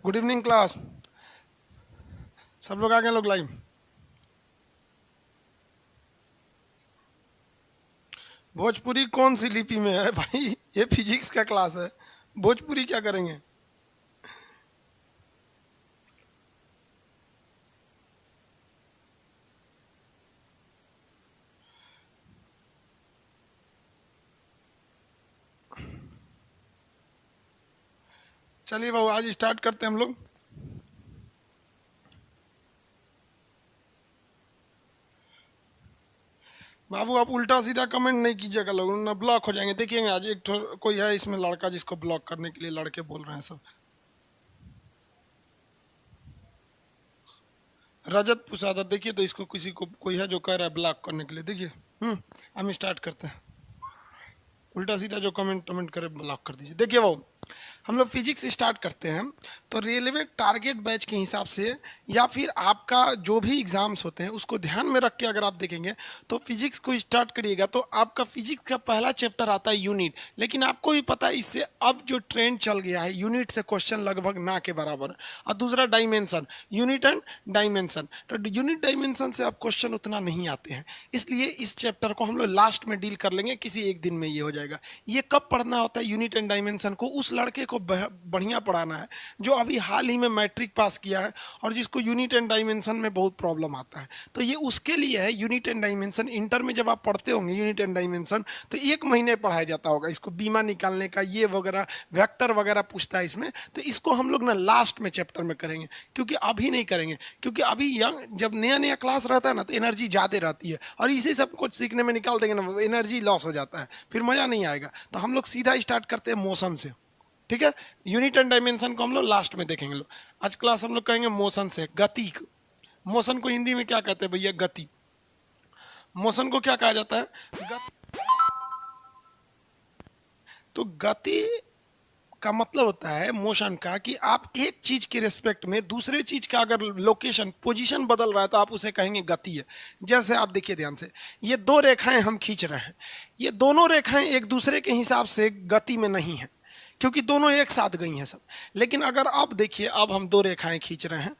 Good evening class. सब लोग आ गए लोग लाइव। भोजपुरी कौन सी लिपि में है भाई? ये फिजिक्स का क्लास है, भोजपुरी क्या करेंगे? चलिए बाबू आज स्टार्ट करते हैं हम लोग। बाबू आप उल्टा सीधा कमेंट नहीं कीजिएगा, लोग ना ब्लॉक हो जाएंगे। देखिएगा आज एक कोई है इसमें लड़का जिसको ब्लॉक करने के लिए लड़के बोल रहे हैं सब। रजत पुसादा, देखिए तो इसको किसी को कोई है जो कह रहा है ब्लॉक करने के लिए। देखिए हम स्टार्ट करते हैं। उल्टा सीधा जो कमेंट करे ब्लॉक कर दीजिए। देखिए वो हम लोग फिजिक्स स्टार्ट करते हैं तो रेलवे टारगेट बैच के हिसाब से या फिर आपका जो भी एग्जाम्स होते हैं उसको ध्यान में रख के अगर आप देखेंगे तो फिजिक्स को स्टार्ट करिएगा तो आपका फिजिक्स का पहला चैप्टर आता है यूनिट। लेकिन आपको भी पता है इससे अब जो ट्रेंड चल गया है यूनिट से क्वेश्चन लगभग ना के बराबर। और दूसरा डायमेंशन, यूनिट एंड डायमेंशन, तो यूनिट डायमेंशन से अब क्वेश्चन उतना नहीं आते हैं, इसलिए इस चैप्टर को हम लोग लास्ट में डील कर लेंगे, किसी एक दिन में ये हो जाएगा। ये कब पढ़ना होता है यूनिट एंड डायमेंशन को? उस लड़के को बढ़िया पढ़ाना है जो अभी हाल ही में मैट्रिक पास किया है और जिसको यूनिट एंड डायमेंशन में बहुत प्रॉब्लम आता है। तो ये उसके लिए है यूनिट एंड डायमेंशन। इंटर में जब आप पढ़ते होंगे यूनिट एंड डायमेंशन तो 1 महीने पढ़ाया जाता होगा इसको, बीमा निकालने का ये वगैरह, वेक्टर वगैरह पूछता है इसमें। तो इसको हम लोग ना लास्ट में चैप्टर में करेंगे, क्योंकि अभी नहीं करेंगे, क्योंकि अभी यंग जब नया नया क्लास रहता है ना तो एनर्जी ज़्यादा रहती है और इसी सब कुछ सीखने में निकाल देंगे ना, एनर्जी लॉस हो जाता है, फिर मज़ा नहीं आएगा। तो हम लोग सीधा स्टार्ट करते हैं मोशन से, ठीक है? यूनिट एंड डायमेंशन को हम लोग लास्ट में देखेंगे। लोग आज क्लास हम लोग कहेंगे मोशन से, गति। मोशन को हिंदी में क्या कहते हैं भैया? गति। मोशन को क्या कहा जाता है? तो गति का मतलब होता है मोशन का कि आप एक चीज के रिस्पेक्ट में दूसरे चीज का अगर लोकेशन, पोजीशन बदल रहा है तो आप उसे कहेंगे गति है। जैसे आप देखिए ध्यान से, ये 2 रेखाएं हम खींच रहे हैं, ये दोनों रेखाएं एक दूसरे के हिसाब से गति में नहीं है क्योंकि दोनों एक साथ गई हैं सब। लेकिन अगर आप देखिए, अब हम 2 रेखाएं खींच रहे हैं,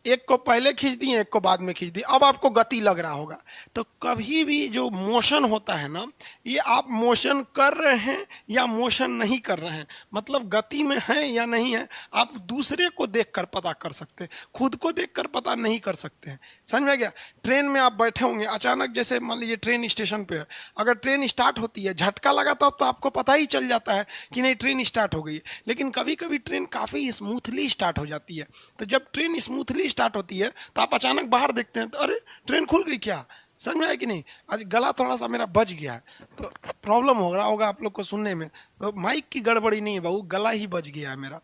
एक को पहले खींच दी, एक को बाद में खींच दी, अब आपको गति लग रहा होगा। तो कभी भी जो मोशन होता है ना, ये आप मोशन कर रहे हैं या मोशन नहीं कर रहे हैं, मतलब गति में है या नहीं है, आप दूसरे को देखकर पता कर सकते हैं, खुद को देखकर पता नहीं कर सकते हैं। समझ में आ गया? ट्रेन में आप बैठे होंगे, अचानक जैसे मान लीजिए ट्रेन स्टेशन पे है, अगर ट्रेन स्टार्ट होती है, झटका लगा तब तो आपको पता ही चल जाता है कि नहीं ट्रेन स्टार्ट हो गई है। लेकिन कभी कभी ट्रेन काफ़ी स्मूथली स्टार्ट हो जाती है, तो जब ट्रेन स्मूथली स्टार्ट होती है तो आप अचानक बाहर देखते हैं तो अरे ट्रेन खुल गई क्या? समझ में आया कि नहीं? आज गला थोड़ा सा मेरा बज गया है तो प्रॉब्लम हो रहा होगा आप लोग को सुनने में, तो माइक की गड़बड़ी नहीं है बाबू, गला ही बज गया है मेरा।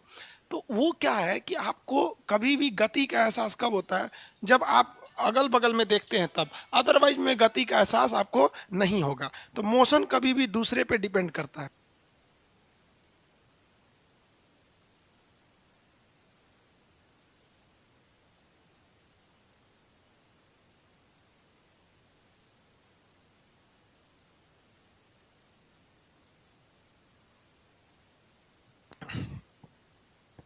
तो वो क्या है कि आपको कभी भी गति का एहसास कब होता है? जब आप अगल बगल में देखते हैं तब, अदरवाइज में गति का एहसास आपको नहीं होगा। तो मोशन कभी भी दूसरे पे डिपेंड करता है।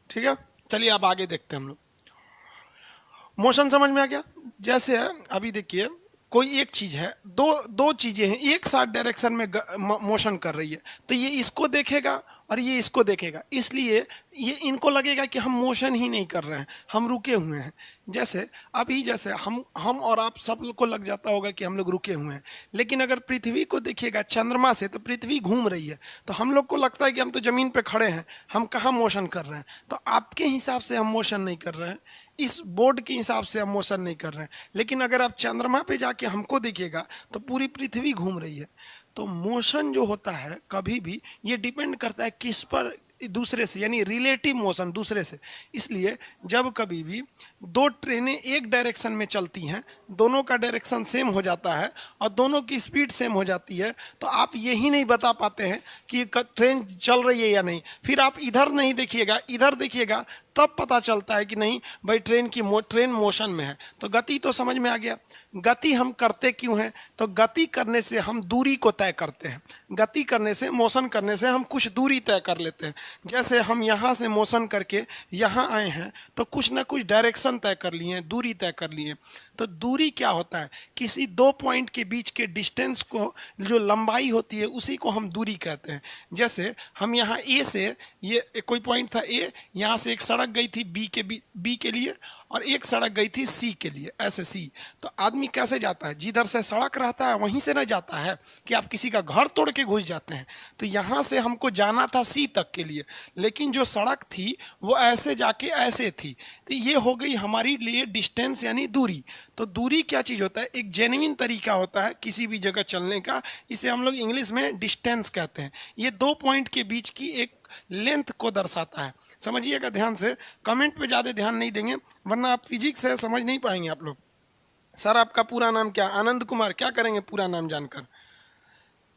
ठीक है, चलिए अब आगे देखते हैं हम लोग। मोशन समझ में आ गया? जैसे अभी देखिए, कोई एक चीज है, दो दो चीजें हैं एक साथ डायरेक्शन में मोशन कर रही है, तो ये इसको देखेगा और ये इसको देखेगा, इसलिए ये इनको लगेगा कि हम मोशन ही नहीं कर रहे हैं, हम रुके हुए हैं। जैसे अभी जैसे हम और आप सब को लग जाता होगा कि हम लोग रुके हुए हैं, लेकिन अगर पृथ्वी को देखिएगा चंद्रमा से तो पृथ्वी घूम रही है, तो हम लोग को लगता है कि हम तो जमीन पे खड़े हैं, हम कहाँ मोशन कर रहे हैं। तो आपके हिसाब से हम मोशन नहीं कर रहे हैं, इस बोर्ड के हिसाब से हम मोशन नहीं कर रहे हैं, लेकिन अगर आप चंद्रमा पे जाके हमको देखिएगा तो पूरी पृथ्वी घूम रही है। तो मोशन जो होता है कभी भी ये डिपेंड करता है किस पर? दूसरे से, यानी रिलेटिव मोशन दूसरे से। इसलिए जब कभी भी 2 ट्रेनें एक डायरेक्शन में चलती हैं दोनों का डायरेक्शन सेम हो जाता है और दोनों की स्पीड सेम हो जाती है, तो आप यही नहीं बता पाते हैं कि ट्रेन चल रही है या नहीं। फिर आप इधर नहीं देखिएगा, इधर देखिएगा, तब पता चलता है कि नहीं भाई ट्रेन मोशन में है। तो गति तो समझ में आ गया। गति हम करते क्यों हैं? तो गति करने से हम दूरी को तय करते हैं। गति करने से, मोशन करने से हम कुछ दूरी तय कर लेते हैं। जैसे हम यहाँ से मोशन करके यहाँ आए हैं तो कुछ ना कुछ डायरेक्शन तय कर लिए हैं, दूरी तय कर लिए हैं। तो दूरी क्या होता है? किसी दो पॉइंट के बीच के डिस्टेंस को, जो लंबाई होती है, उसी को हम दूरी कहते हैं। जैसे हम यहाँ ए से, ये कोई पॉइंट था ए, यहाँ से एक सड़क गई थी बी के लिए और एक सड़क गई थी सी के लिए, ऐसे सी। तो आदमी कैसे जाता है? जिधर से सड़क रहता है वहीं से ना जाता है कि आप किसी का घर तोड़ के घुस जाते हैं। तो यहाँ से हमको जाना था सी तक के लिए, लेकिन जो सड़क थी वो ऐसे जाके ऐसे थी। तो ये हो गई हमारी लिए डिस्टेंस यानी दूरी। तो दूरी क्या चीज़ होता है? एक जेन्युइन तरीका होता है किसी भी जगह चलने का। इसे हम लोग इंग्लिश में डिस्टेंस कहते हैं। ये दो पॉइंट के बीच की एक लेंथ को दर्शाता है। समझिएगा ध्यान से, कमेंट पे ज़्यादा ध्यान नहीं देंगे वरना आप फिजिक्स है समझ नहीं पाएंगे आप लोग। सर आपका पूरा नाम क्या? आनंद कुमार। क्या करेंगे पूरा नाम जानकर?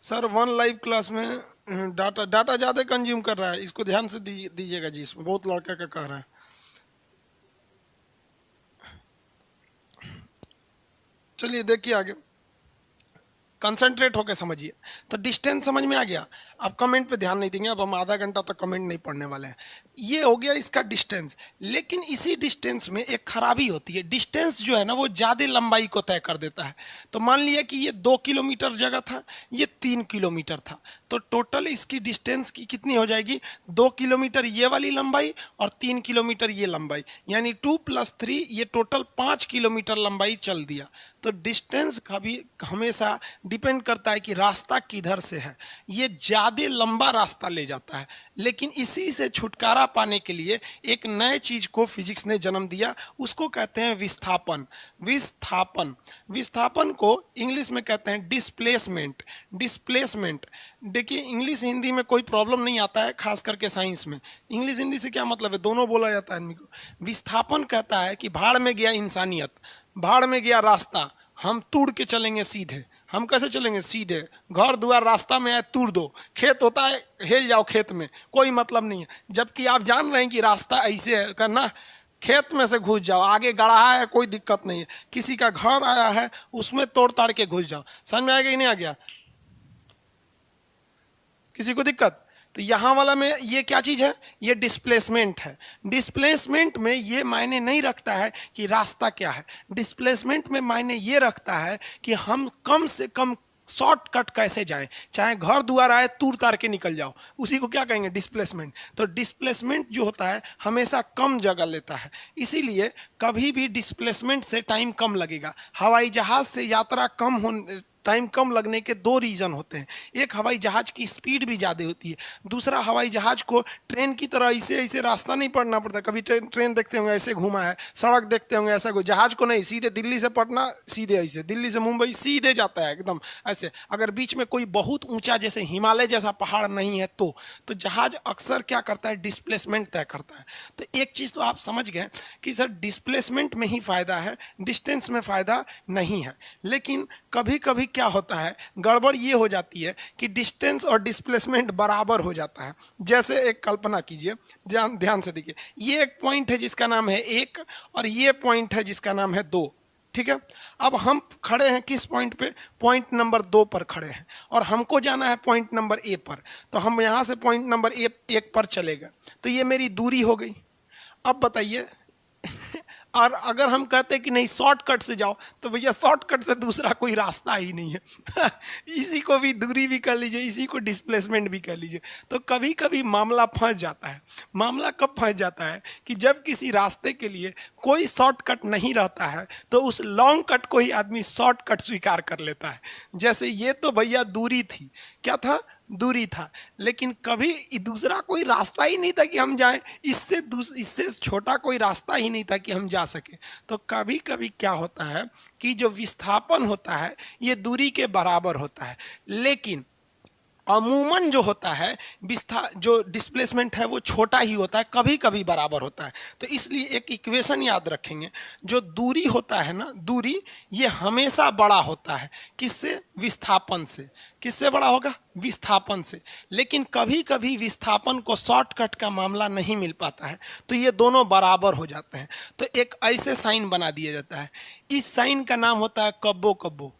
सर वन लाइव क्लास में डाटा ज़्यादा कंज्यूम कर रहा है, इसको ध्यान से दीजिएगा जी, इसमें बहुत लड़का का कह रहा है। चलिए देखिए आगे, कंसंट्रेट होकर समझिए। तो डिस्टेंस समझ में आ गया। अब कमेंट पे ध्यान नहीं देंगे, अब हम आधा घंटा तक कमेंट नहीं पढ़ने वाले हैं। ये हो गया इसका डिस्टेंस। लेकिन इसी डिस्टेंस में एक खराबी होती है। डिस्टेंस जो है ना वो ज़्यादा लंबाई को तय कर देता है। तो मान लिया कि ये 2 किलोमीटर जगह था, ये 3 किलोमीटर था, तो टोटल इसकी डिस्टेंस की कितनी हो जाएगी? 2 किलोमीटर ये वाली लंबाई और 3 किलोमीटर ये लंबाई, यानी 2 + 3, ये टोटल 5 किलोमीटर लंबाई चल दिया। तो डिस्टेंस कभी हमेशा डिपेंड करता है कि रास्ता किधर से है। ये ज़्यादा लंबा रास्ता ले जाता है। लेकिन इसी से छुटकारा पाने के लिए एक नए चीज को फिजिक्स ने जन्म दिया, उसको कहते हैं विस्थापन। विस्थापन, विस्थापन को इंग्लिश में कहते हैं डिस्प्लेसमेंट। डिस्प्लेसमेंट, देखिए इंग्लिश हिंदी में कोई प्रॉब्लम नहीं आता है, खास करके साइंस में। इंग्लिश हिंदी से क्या मतलब है? दोनों बोला जाता है आदमी को। विस्थापन कहता है कि भाड़ में गया इंसानियत, भाड़ में गया रास्ता, हम तोड़ के चलेंगे सीधे। हम कैसे चलेंगे? सीधे। घर द्वार रास्ता में आए तोड़ दो, खेत होता है हेल जाओ खेत में, कोई मतलब नहीं है। जबकि आप जान रहे हैं कि रास्ता ऐसे है करना, खेत में से घुस जाओ, आगे गढ़ा है कोई दिक्कत नहीं है। किसी का घर आया है उसमें तोड़ ताड़ के घुस जाओ। समझ में आ गया कि नहीं आ गया? किसी को दिक्कत? तो यहाँ वाला में ये क्या चीज़ है? ये डिस्प्लेसमेंट है। डिस्प्लेसमेंट में ये मायने नहीं रखता है कि रास्ता क्या है। डिस्प्लेसमेंट में मायने ये रखता है कि हम कम से कम शॉर्टकट कैसे जाएं, चाहे घर द्वार आए तूर तार के निकल जाओ, उसी को क्या कहेंगे? डिस्प्लेसमेंट। तो डिस्प्लेसमेंट जो होता है हमेशा कम जगह लेता है, इसीलिए कभी भी डिस्प्लेसमेंट से टाइम कम लगेगा। हवाई जहाज से यात्रा कम होने, टाइम कम लगने के दो रीज़न होते हैं। एक, हवाई जहाज की स्पीड भी ज़्यादा होती है। दूसरा, हवाई जहाज को ट्रेन की तरह ऐसे ऐसे रास्ता नहीं पड़ना पड़ता। कभी ट्रेन देखते होंगे ऐसे घुमा है, सड़क देखते होंगे ऐसा, कोई जहाज को नहीं, सीधे दिल्ली से पटना सीधे ऐसे, दिल्ली से मुंबई सीधे जाता है एकदम ऐसे। अगर बीच में कोई बहुत ऊंचा जैसे हिमालय जैसा पहाड़ नहीं है तो जहाज अक्सर क्या करता है? डिस्प्लेसमेंट तय करता है। तो एक चीज़ तो आप समझ गए कि सर डिस्प्लेसमेंट में ही फ़ायदा है, डिस्टेंस में फ़ायदा नहीं है। लेकिन कभी कभी क्या होता है, गड़बड़ ये हो जाती है कि डिस्टेंस और डिस्प्लेसमेंट बराबर हो जाता है। जैसे एक कल्पना कीजिए, ध्यान से देखिए, ये एक पॉइंट है जिसका नाम है 1 और ये पॉइंट है जिसका नाम है 2, ठीक है। अब हम खड़े हैं किस पॉइंट पे? पॉइंट नंबर 2 पर खड़े हैं और हमको जाना है पॉइंट नंबर ए पर। तो हम यहाँ से पॉइंट नंबर 1 पर चले गए, तो ये मेरी दूरी हो गई। अब बताइए और अगर हम कहते कि नहीं शॉर्टकट से जाओ, तो भैया शॉर्टकट से दूसरा कोई रास्ता ही नहीं है। इसी को भी दूरी भी कर लीजिए, इसी को डिस्प्लेसमेंट भी कर लीजिए। तो कभी कभी मामला फंस जाता है। मामला कब फंस जाता है? कि जब किसी रास्ते के लिए कोई शॉर्टकट नहीं रहता है तो उस लॉन्ग कट को ही आदमी शॉर्टकट स्वीकार कर लेता है। जैसे ये तो भैया दूरी थी, क्या था? दूरी था, लेकिन कभी दूसरा कोई रास्ता ही नहीं था कि हम जाएं, इससे छोटा कोई रास्ता ही नहीं था कि हम जा सके। तो कभी कभी क्या होता है कि जो विस्थापन होता है ये दूरी के बराबर होता है। लेकिन अमूमन जो होता है जो डिस्प्लेसमेंट है वो छोटा ही होता है, कभी कभी बराबर होता है। तो इसलिए एक इक्वेशन याद रखेंगे, जो दूरी होता है ना, दूरी ये हमेशा बड़ा होता है किससे? विस्थापन से। किससे बड़ा होगा? विस्थापन से। लेकिन कभी कभी विस्थापन को शॉर्टकट का मामला नहीं मिल पाता है, तो ये दोनों बराबर हो जाते हैं। तो एक ऐसे साइन बना दिया जाता है, इस साइन का नाम होता है कब्बो कब्बो।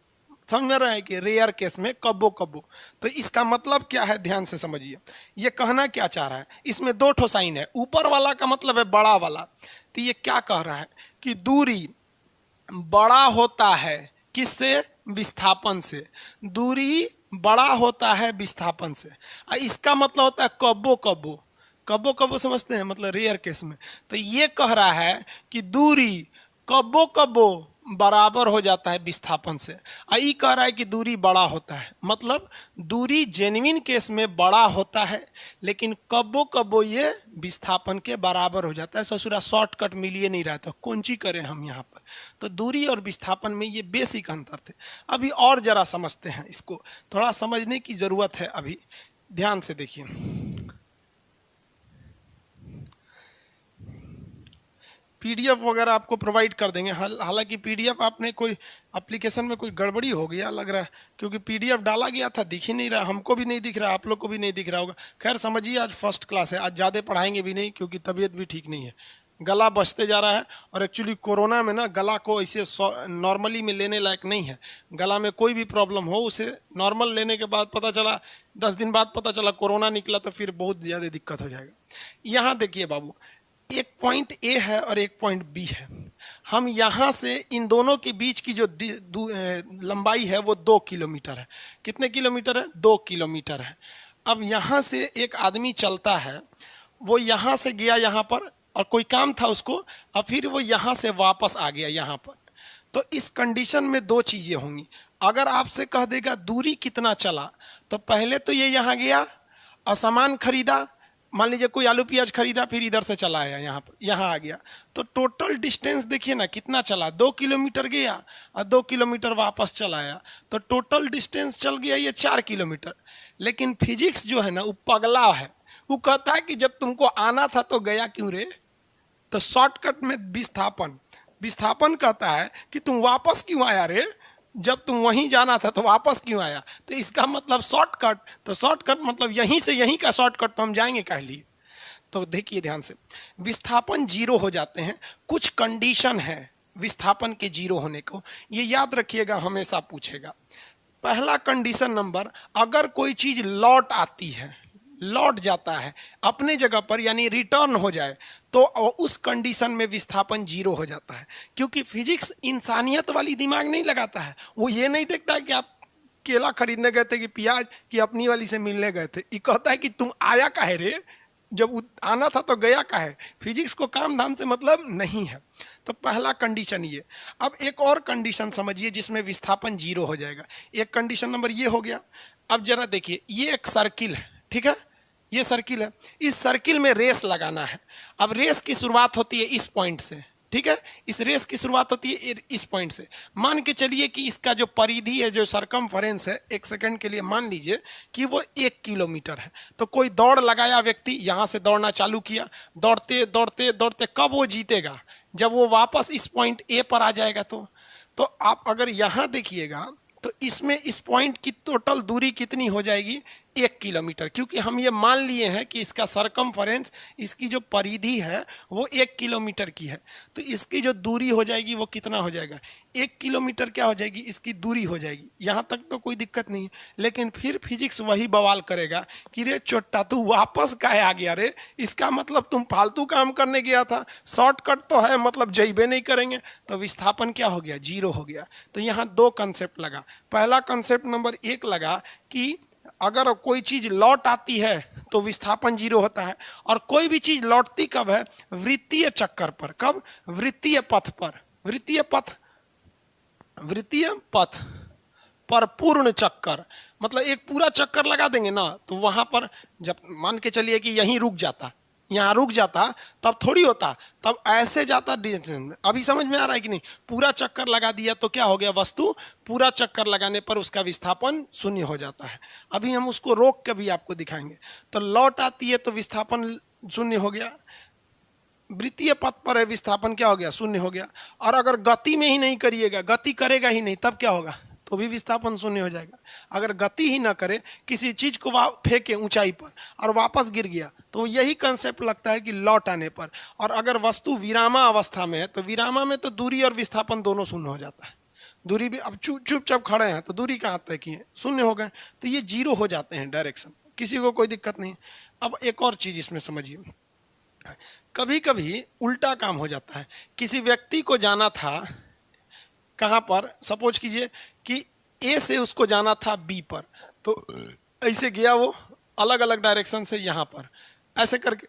समझ में रहा है कि रेयर केस में कब्बो कब्बो। तो इसका मतलब क्या है, ध्यान से समझिए। ये कहना क्या चाह रहा है, इसमें दो ठो साइन है, ऊपर वाला का मतलब है बड़ा वाला। तो ये क्या कह रहा है कि दूरी बड़ा होता है किससे? विस्थापन से। दूरी बड़ा होता है विस्थापन से। इसका मतलब होता है कब्बो कब्बो। कब्बो कब्बो समझते हैं, मतलब रेयर केस में। तो ये कह रहा है कि दूरी कब्बो कब्बो बराबर हो जाता है विस्थापन से। ये कह रहा है कि दूरी बड़ा होता है, मतलब दूरी जेन्युइन केस में बड़ा होता है, लेकिन कब्बो कब्बो ये विस्थापन के बराबर हो जाता है। ससुरा शॉर्टकट मिलिए नहीं रहा था, कौन ची करें हम यहाँ पर। तो दूरी और विस्थापन में ये बेसिक अंतर थे। अभी और जरा समझते हैं, इसको थोड़ा समझने की जरूरत है। अभी ध्यान से देखिए, पीडीएफ वगैरह आपको प्रोवाइड कर देंगे। हालांकि पीडीएफ आपने कोई एप्लीकेशन में कोई गड़बड़ी हो गया लग रहा है, क्योंकि पीडीएफ डाला गया था, दिख ही नहीं रहा, हमको भी नहीं दिख रहा, आप लोग को भी नहीं दिख रहा होगा। खैर समझिए, आज फर्स्ट क्लास है, आज ज़्यादा पढ़ाएंगे भी नहीं, क्योंकि तबीयत भी ठीक नहीं है, गला बचते जा रहा है। और एक्चुअली कोरोना में ना गला को ऐसे नॉर्मली में लेने लायक नहीं है। गला में कोई भी प्रॉब्लम हो, उसे नॉर्मल लेने के बाद पता चला, 10 दिन बाद पता चला कोरोना निकला, तो फिर बहुत ज़्यादा दिक्कत हो जाएगा। यहाँ देखिए बाबू, एक पॉइंट ए है और एक पॉइंट बी है। हम यहाँ से इन दोनों के बीच की जो लंबाई है वो 2 किलोमीटर है। कितने किलोमीटर है? 2 किलोमीटर है। अब यहाँ से एक आदमी चलता है, वो यहाँ से गया यहाँ पर, और कोई काम था उसको, और फिर वो यहाँ से वापस आ गया यहाँ पर। तो इस कंडीशन में दो चीज़ें होंगी। अगर आपसे कह देगा दूरी कितना चला, तो पहले तो ये यहाँ गया और सामान खरीदा, मान लीजिए कोई आलू प्याज खरीदा, फिर इधर से चला आया यहाँ पर, यहाँ आ गया, तो टोटल डिस्टेंस देखिए ना कितना चला, 2 किलोमीटर गया और 2 किलोमीटर वापस चला आया, तो टोटल डिस्टेंस चल गया ये 4 किलोमीटर। लेकिन फिजिक्स जो है ना वो पगला है, वो कहता है कि जब तुमको आना था तो गया क्यों रे? तो शॉर्टकट में विस्थापन कहता है कि तुम वापस क्यों आया रे, जब तुम वहीं जाना था तो वापस क्यों आया? तो इसका मतलब शॉर्टकट, तो शॉर्टकट मतलब यहीं से यहीं का शॉर्टकट, तो हम जाएंगे काहे लिए? तो देखिए ध्यान से, विस्थापन जीरो हो जाते हैं, कुछ कंडीशन है विस्थापन के जीरो होने को, ये याद रखिएगा, हमेशा पूछेगा। पहला कंडीशन नंबर, अगर कोई चीज लौट आती है, लौट जाता है अपने जगह पर, यानी रिटर्न हो जाए, तो उस कंडीशन में विस्थापन जीरो हो जाता है। क्योंकि फिजिक्स इंसानियत वाली दिमाग नहीं लगाता है, वो ये नहीं देखता है कि आप केला खरीदने गए थे कि प्याज की अपनी वाली से मिलने गए थे। ये कहता है कि तुम आया काहे रे, जब आना था तो गया काहे? फिजिक्स को काम धाम से मतलब नहीं है। तो पहला कंडीशन ये। अब एक और कंडीशन समझिए जिसमें विस्थापन जीरो हो जाएगा। एक कंडीशन नंबर ये हो गया। अब जरा देखिए, ये एक सर्किल है, ठीक है, ये सर्किल है, इस सर्किल में रेस लगाना है। अब रेस की शुरुआत होती है इस पॉइंट से, ठीक है, इस रेस की शुरुआत होती है इस पॉइंट से। मान के चलिए कि इसका जो परिधि है, जो सरकमफरेंस है, एक सेकंड के लिए मान लीजिए कि वो 1 किलोमीटर है। तो कोई दौड़ लगाया व्यक्ति, यहाँ से दौड़ना चालू किया, दौड़ते दौड़ते दौड़ते, कब वो जीतेगा? जब वो वापस इस पॉइंट ए पर आ जाएगा। तो आप अगर यहाँ देखिएगा तो इसमें इस पॉइंट की टोटल दूरी कितनी हो जाएगी? 1 किलोमीटर, क्योंकि हम ये मान लिए हैं कि इसका सरकमफरेंस, इसकी जो परिधि है वो 1 किलोमीटर की है। तो इसकी जो दूरी हो जाएगी वो कितना हो जाएगा? 1 किलोमीटर क्या हो जाएगी? इसकी दूरी हो जाएगी। यहाँ तक तो कोई दिक्कत नहीं है, लेकिन फिर फिजिक्स वही बवाल करेगा कि रे चोट्टा तू वापस काहे आ गया रे? इसका मतलब तुम फालतू काम करने गया था, शॉर्टकट तो है, मतलब जइबे नहीं करेंगे। तो विस्थापन क्या हो गया? जीरो हो गया। तो यहाँ दो कंसेप्ट लगा। पहला कंसेप्ट नंबर 1 लगा कि अगर कोई चीज लौट आती है तो विस्थापन जीरो होता है। और कोई भी चीज लौटती कब है? वृत्तीय चक्कर पर। कब? वृत्तीय पथ पर। वृत्तीय पथ पर पूर्ण चक्कर, मतलब एक पूरा चक्कर लगा देंगे ना, तो वहां पर जब मान के चलिए कि यहीं रुक जाता, यहाँ रुक जाता तब थोड़ी होता, तब ऐसे जाता डायरेक्शन में। अभी समझ में आ रहा है कि नहीं? पूरा चक्कर लगा दिया तो क्या हो गया, वस्तु पूरा चक्कर लगाने पर उसका विस्थापन शून्य हो जाता है। अभी हम उसको रोक के भी आपको दिखाएंगे। तो लौट आती है तो विस्थापन शून्य हो गया, वृत्तीय पथ पर है विस्थापन क्या हो गया, शून्य हो गया। और अगर गति में ही नहीं करिएगा, गति करेगा ही नहीं, तब क्या होगा, तो भी विस्थापन शून्य हो जाएगा। अगर गति ही ना करे, किसी चीज को फेंके ऊंचाई पर और वापस गिर गया, तो यही कंसेप्ट लगता है कि लौट आने पर। और अगर वस्तु विरामा अवस्था में है तो विरामा में तो दूरी और विस्थापन दोनों शून्य हो जाता है। दूरी भी, अब चुपचाप खड़े हैं तो दूरी कहाँ तय की है, शून्य हो गए, तो ये जीरो हो जाते हैं डायरेक्शन, किसी को कोई दिक्कत नहीं। अब एक और चीज इसमें समझिए, कभी कभी उल्टा काम हो जाता है। किसी व्यक्ति को जाना था कहाँ पर, सपोज कीजिए कि ए से उसको जाना था बी पर, तो ऐसे गया वो अलग अलग डायरेक्शन से यहाँ पर ऐसे करके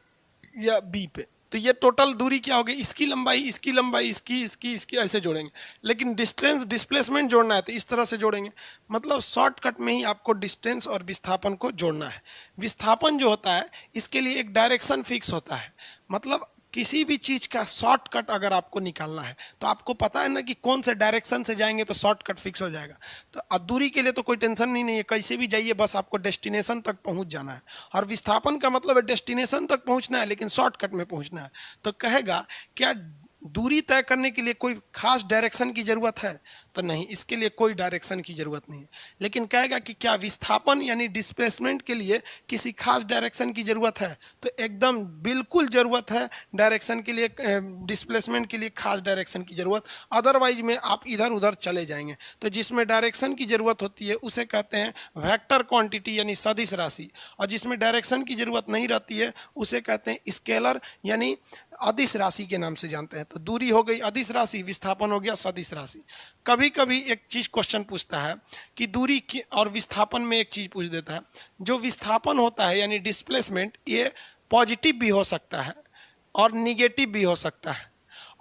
या बी पे, तो ये टोटल दूरी क्या होगी, इसकी लंबाई इसकी लंबाई इसकी ऐसे जोड़ेंगे। लेकिन डिस्टेंस डिस्प्लेसमेंट जोड़ना है तो इस तरह से जोड़ेंगे। मतलब शॉर्टकट में ही आपको डिस्टेंस और विस्थापन को जोड़ना है। विस्थापन जो होता है इसके लिए एक डायरेक्शन फिक्स होता है। मतलब किसी भी चीज का शॉर्टकट अगर आपको निकालना है तो आपको पता है ना कि कौन से डायरेक्शन से जाएंगे तो शॉर्टकट फिक्स हो जाएगा। तो दूरी के लिए तो कोई टेंशन नहीं है, कैसे भी जाइए, बस आपको डेस्टिनेशन तक पहुंच जाना है। और विस्थापन का मतलब है डेस्टिनेशन तक पहुंचना है लेकिन शॉर्टकट में पहुंचना है। तो कहेगा क्या दूरी तय करने के लिए कोई खास डायरेक्शन की जरूरत है, तो नहीं, इसके लिए कोई डायरेक्शन की जरूरत नहीं है। लेकिन कहेगा कि क्या विस्थापन यानी डिस्प्लेसमेंट के लिए किसी खास डायरेक्शन की जरूरत है, तो एकदम बिल्कुल जरूरत है डायरेक्शन के लिए, डिस्प्लेसमेंट के लिए खास डायरेक्शन की जरूरत, अदरवाइज में आप इधर उधर चले जाएंगे। तो जिसमें डायरेक्शन की जरूरत होती है उसे कहते हैं वेक्टर क्वांटिटी यानी सदिश राशि, और जिसमें डायरेक्शन की जरूरत नहीं रहती है उसे कहते हैं स्केलर यानी अदिश राशि के नाम से जानते हैं। तो दूरी हो गई अदिश राशि, विस्थापन हो गया सदिश राशि। कभी कभी एक चीज क्वेश्चन पूछता है कि दूरी की और विस्थापन में एक चीज पूछ देता है, जो विस्थापन होता है यानी डिस्प्लेसमेंट, ये पॉजिटिव भी हो सकता है और निगेटिव भी हो सकता है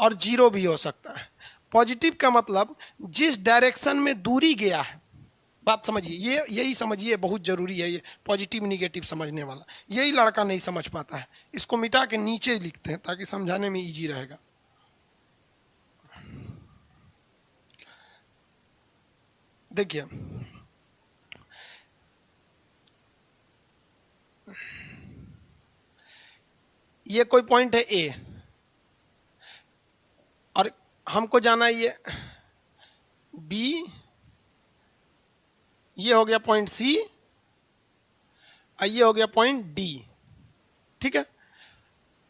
और जीरो भी हो सकता है। पॉजिटिव का मतलब जिस डायरेक्शन में दूरी गया है, बात समझिए, ये यही समझिए, बहुत जरूरी है ये पॉजिटिव निगेटिव समझने वाला। यही लड़का नहीं समझ पाता है, इसको मिटा के नीचे लिखते हैं ताकि समझाने में इजी रहेगा। देखिए ये कोई पॉइंट है ए और हमको जाना है ये बी, ये हो गया पॉइंट सी और ये हो गया पॉइंट डी। ठीक है,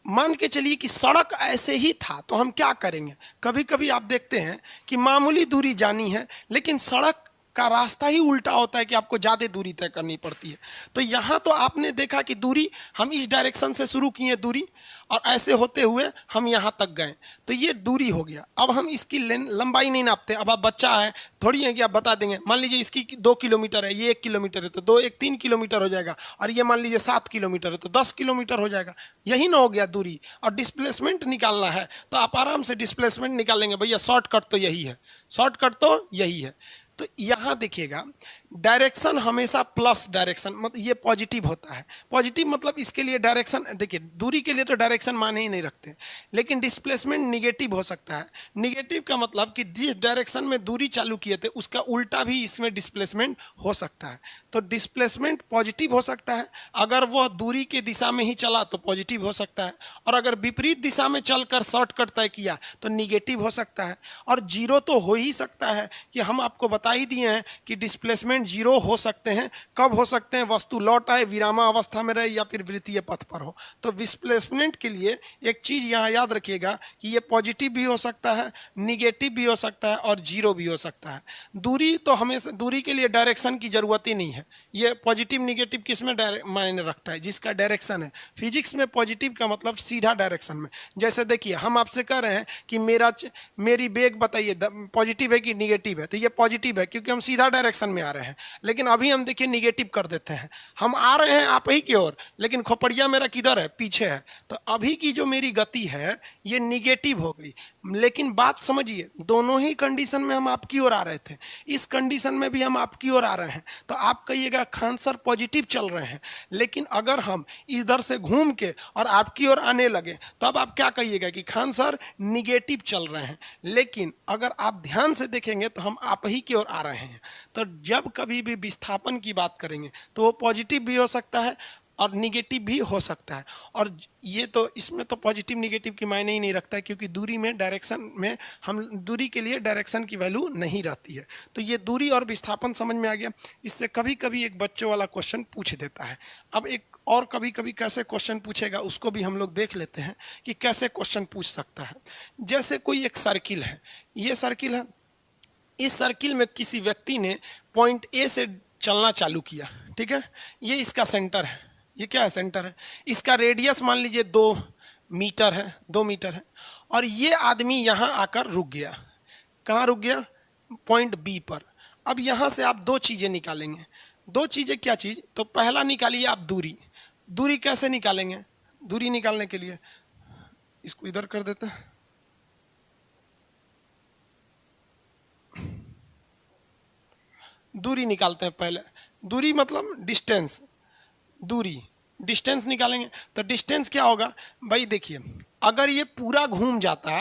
मान के चलिए कि सड़क ऐसे ही था तो हम क्या करेंगे, कभी कभी आप देखते हैं कि मामूली दूरी जानी है लेकिन सड़क का रास्ता ही उल्टा होता है कि आपको ज़्यादा दूरी तय करनी पड़ती है। तो यहाँ तो आपने देखा कि दूरी हम इस डायरेक्शन से शुरू किए दूरी और ऐसे होते हुए हम यहाँ तक गए, तो ये दूरी हो गया। अब हम इसकी लंबाई नहीं नापते। अब आप बच्चा है थोड़ी है कि आप बता देंगे, मान लीजिए इसकी 2 किलोमीटर है, ये 1 किलोमीटर है, तो 2 1 3 किलोमीटर हो जाएगा, और ये मान लीजिए 7 किलोमीटर है तो 10 किलोमीटर हो जाएगा। यही ना हो गया दूरी। और डिस्प्लेसमेंट निकालना है तो आप आराम से डिस्प्लेसमेंट निकालेंगे, भैया शॉर्टकट तो यही है, शॉर्टकट तो यही है। तो यहाँ देखिएगा डायरेक्शन हमेशा प्लस डायरेक्शन, मतलब ये पॉजिटिव होता है। पॉजिटिव मतलब इसके लिए डायरेक्शन, देखिए दूरी के लिए तो डायरेक्शन माने ही नहीं रखते, लेकिन डिस्प्लेसमेंट निगेटिव हो सकता है। निगेटिव का मतलब कि जिस डायरेक्शन में दूरी चालू किए थे उसका उल्टा भी इसमें डिस्प्लेसमेंट हो सकता है। तो डिस्प्लेसमेंट पॉजिटिव हो सकता है, अगर वह दूरी के दिशा में ही चला तो पॉजिटिव हो सकता है, और अगर विपरीत दिशा में चलकर शॉर्टकट तय किया तो निगेटिव हो सकता है। और जीरो तो हो ही सकता है, कि हम आपको बता ही दिए हैं कि डिस्प्लेसमेंट जीरो हो सकते हैं। कब हो सकते हैं, वस्तु लौट आए, विरामा अवस्था में रहे या फिर वृत्तीय पथ पर हो। तो डिस्प्लेसमेंट के लिए एक चीज यहाँ याद रखिएगा कि ये पॉजिटिव भी हो सकता है, निगेटिव भी हो सकता है और जीरो भी हो सकता है। दूरी तो हमेशा, दूरी के लिए डायरेक्शन की जरूरत ही नहीं है। ये पॉजिटिव निगेटिव किस में मायने रखता है, जिसका डायरेक्शन है। फिजिक्स में पॉजिटिव का मतलब सीधा डायरेक्शन में। जैसे देखिए हम आपसे कह रहे हैं कि मेरी बेग बताइए पॉजिटिव है कि निगेटिव है, तो ये पॉजिटिव है क्योंकि हम सीधा डायरेक्शन में आ रहे हैं। हैं, लेकिन अभी हम देखिए निगेटिव कर देते हैं। हम आ रहे हैं आप ही की ओर, लेकिन खोपड़िया मेरा किधर है, पीछे है। तो अभी की जो मेरी गति है ये निगेटिव हो गई। लेकिन बात समझिए, दोनों ही कंडीशन में हम आपकी ओर आ रहे थे, इस कंडीशन में भी हम आपकी ओर आ रहे हैं। तो आप कहिएगा खान सर पॉजिटिव चल रहे हैं, लेकिन अगर हम इधर से घूम के और आपकी ओर आने लगे तब आप क्या कहिएगा कि खान सर निगेटिव चल रहे हैं। लेकिन अगर आप ध्यान से देखेंगे तो हम आप ही की ओर आ रहे हैं। तो जब कभी भी विस्थापन की बात करेंगे तो वो पॉजिटिव भी हो सकता है और निगेटिव भी हो सकता है। और ये तो इसमें तो पॉजिटिव निगेटिव की मायने ही नहीं रखता है, क्योंकि दूरी में डायरेक्शन में हम दूरी के लिए डायरेक्शन की वैल्यू नहीं रहती है। तो ये दूरी और विस्थापन समझ में आ गया। इससे कभी कभी एक बच्चों वाला क्वेश्चन पूछ देता है। अब एक और कभी कभी कैसे क्वेश्चन पूछेगा उसको भी हम लोग देख लेते हैं कि कैसे क्वेश्चन पूछ सकता है। जैसे कोई एक सर्किल है, ये सर्किल है, इस सर्किल में किसी व्यक्ति ने पॉइंट ए से चलना चालू किया, ठीक है। ये इसका सेंटर है, ये क्या है, सेंटर है। इसका रेडियस मान लीजिए 2 मीटर है, 2 मीटर है। और ये आदमी यहाँ आकर रुक गया। कहाँ रुक गया, पॉइंट बी पर। अब यहाँ से आप दो चीज़ें निकालेंगे। दो चीज़ें क्या चीज़, तो पहला निकालिए आप दूरी। दूरी कैसे निकालेंगे, दूरी निकालने के लिए इसको इधर कर देते हैं। दूरी निकालते हैं पहले। दूरी मतलब डिस्टेंस, दूरी डिस्टेंस निकालेंगे। तो डिस्टेंस क्या होगा भाई, देखिए अगर ये पूरा घूम जाता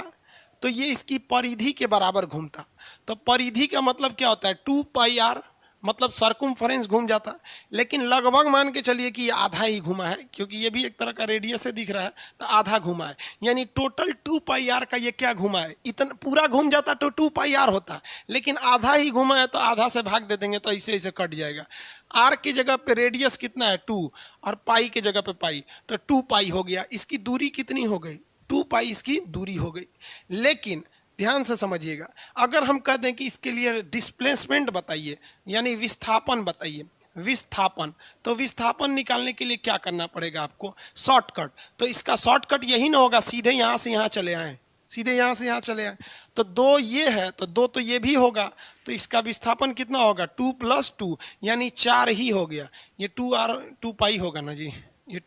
तो ये इसकी परिधि के बराबर घूमता। तो परिधि का मतलब क्या होता है, 2πr, मतलब सर्कमफरेंस घूम जाता। लेकिन लगभग मान के चलिए कि ये आधा ही घुमा है, क्योंकि ये भी एक तरह का रेडियस से दिख रहा है, तो आधा घुमा है। यानी टोटल 2πr का ये क्या घुमा है, इतना पूरा घूम जाता तो 2πr होता, लेकिन आधा ही घुमा है तो आधा से भाग दे देंगे तो ऐसे ऐसे कट जाएगा। आर की जगह पे रेडियस कितना है 2 और पाई की जगह पे पाई, तो 2π हो गया। इसकी दूरी कितनी हो गई, 2π इसकी दूरी हो गई। लेकिन ध्यान से समझिएगा, अगर हम कह दें कि इसके लिए डिस्प्लेसमेंट बताइए, यानी विस्थापन बताइए, विस्थापन, तो विस्थापन निकालने के लिए क्या करना पड़ेगा आपको, शॉर्टकट। तो इसका शॉर्टकट यही ना होगा सीधे यहाँ से यहाँ चले आए, सीधे यहाँ से यहाँ चले आए। तो 2 ये है तो 2 तो ये भी होगा, तो इसका विस्थापन कितना होगा, 2 + 2 यानी 4 ही हो गया। ये 2π होगा ना जी, ये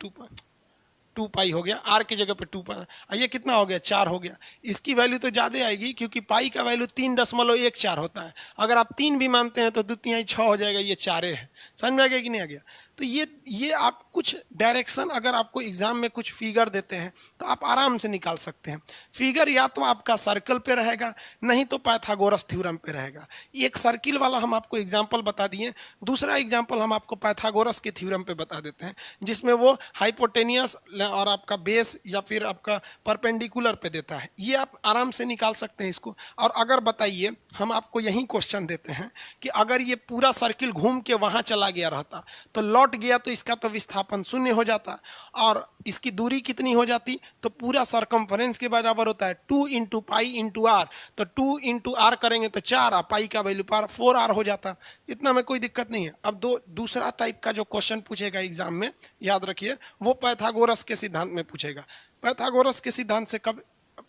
2π हो गया। आर की जगह पे 2π, ये कितना हो गया, 4 हो गया। इसकी वैल्यू तो ज़्यादा आएगी, क्योंकि पाई का वैल्यू 3.14 होता है। अगर आप 3 भी मानते हैं तो 2 × 6 हो जाएगा, ये 4 है। समझ में आ गया कि नहीं आ गया। तो ये आप कुछ डायरेक्शन, अगर आपको एग्जाम में कुछ फिगर देते हैं तो आप आराम से निकाल सकते हैं। फिगर या तो आपका सर्कल पे रहेगा, नहीं तो पाइथागोरस थ्योरम पे रहेगा। एक सर्किल वाला हम आपको एग्जाम्पल बता दिए, दूसरा एग्जाम्पल हम आपको पाइथागोरस के थ्योरम पे बता देते हैं, जिसमें वो हाइपोटेनियस और आपका बेस या फिर आपका परपेंडिकुलर पे देता है। ये आप आराम से निकाल सकते हैं इसको। और अगर बताइए, हम आपको यही क्वेश्चन देते हैं कि अगर ये पूरा सर्किल घूम के वहाँ चला गया रहता तो लौट गया, तो इसका तो विस्थापन 0 हो जाता और इसकी दूरी कितनी हो जाती, तो पूरा सर्कमफरेंस के बराबर होता है 2 × पाई × r। तो 2 × r करेंगे तो 4, और पाई का वैल्यू 4r हो जाता। इतना में कोई दिक्कत नहीं है। अब दूसरा टाइप का जो क्वेश्चन पूछेगा एग्जाम में, याद रखिए, वो पाइथागोरस के सिद्धांत में पूछेगा। पाइथागोरस के सिद्धांत से कब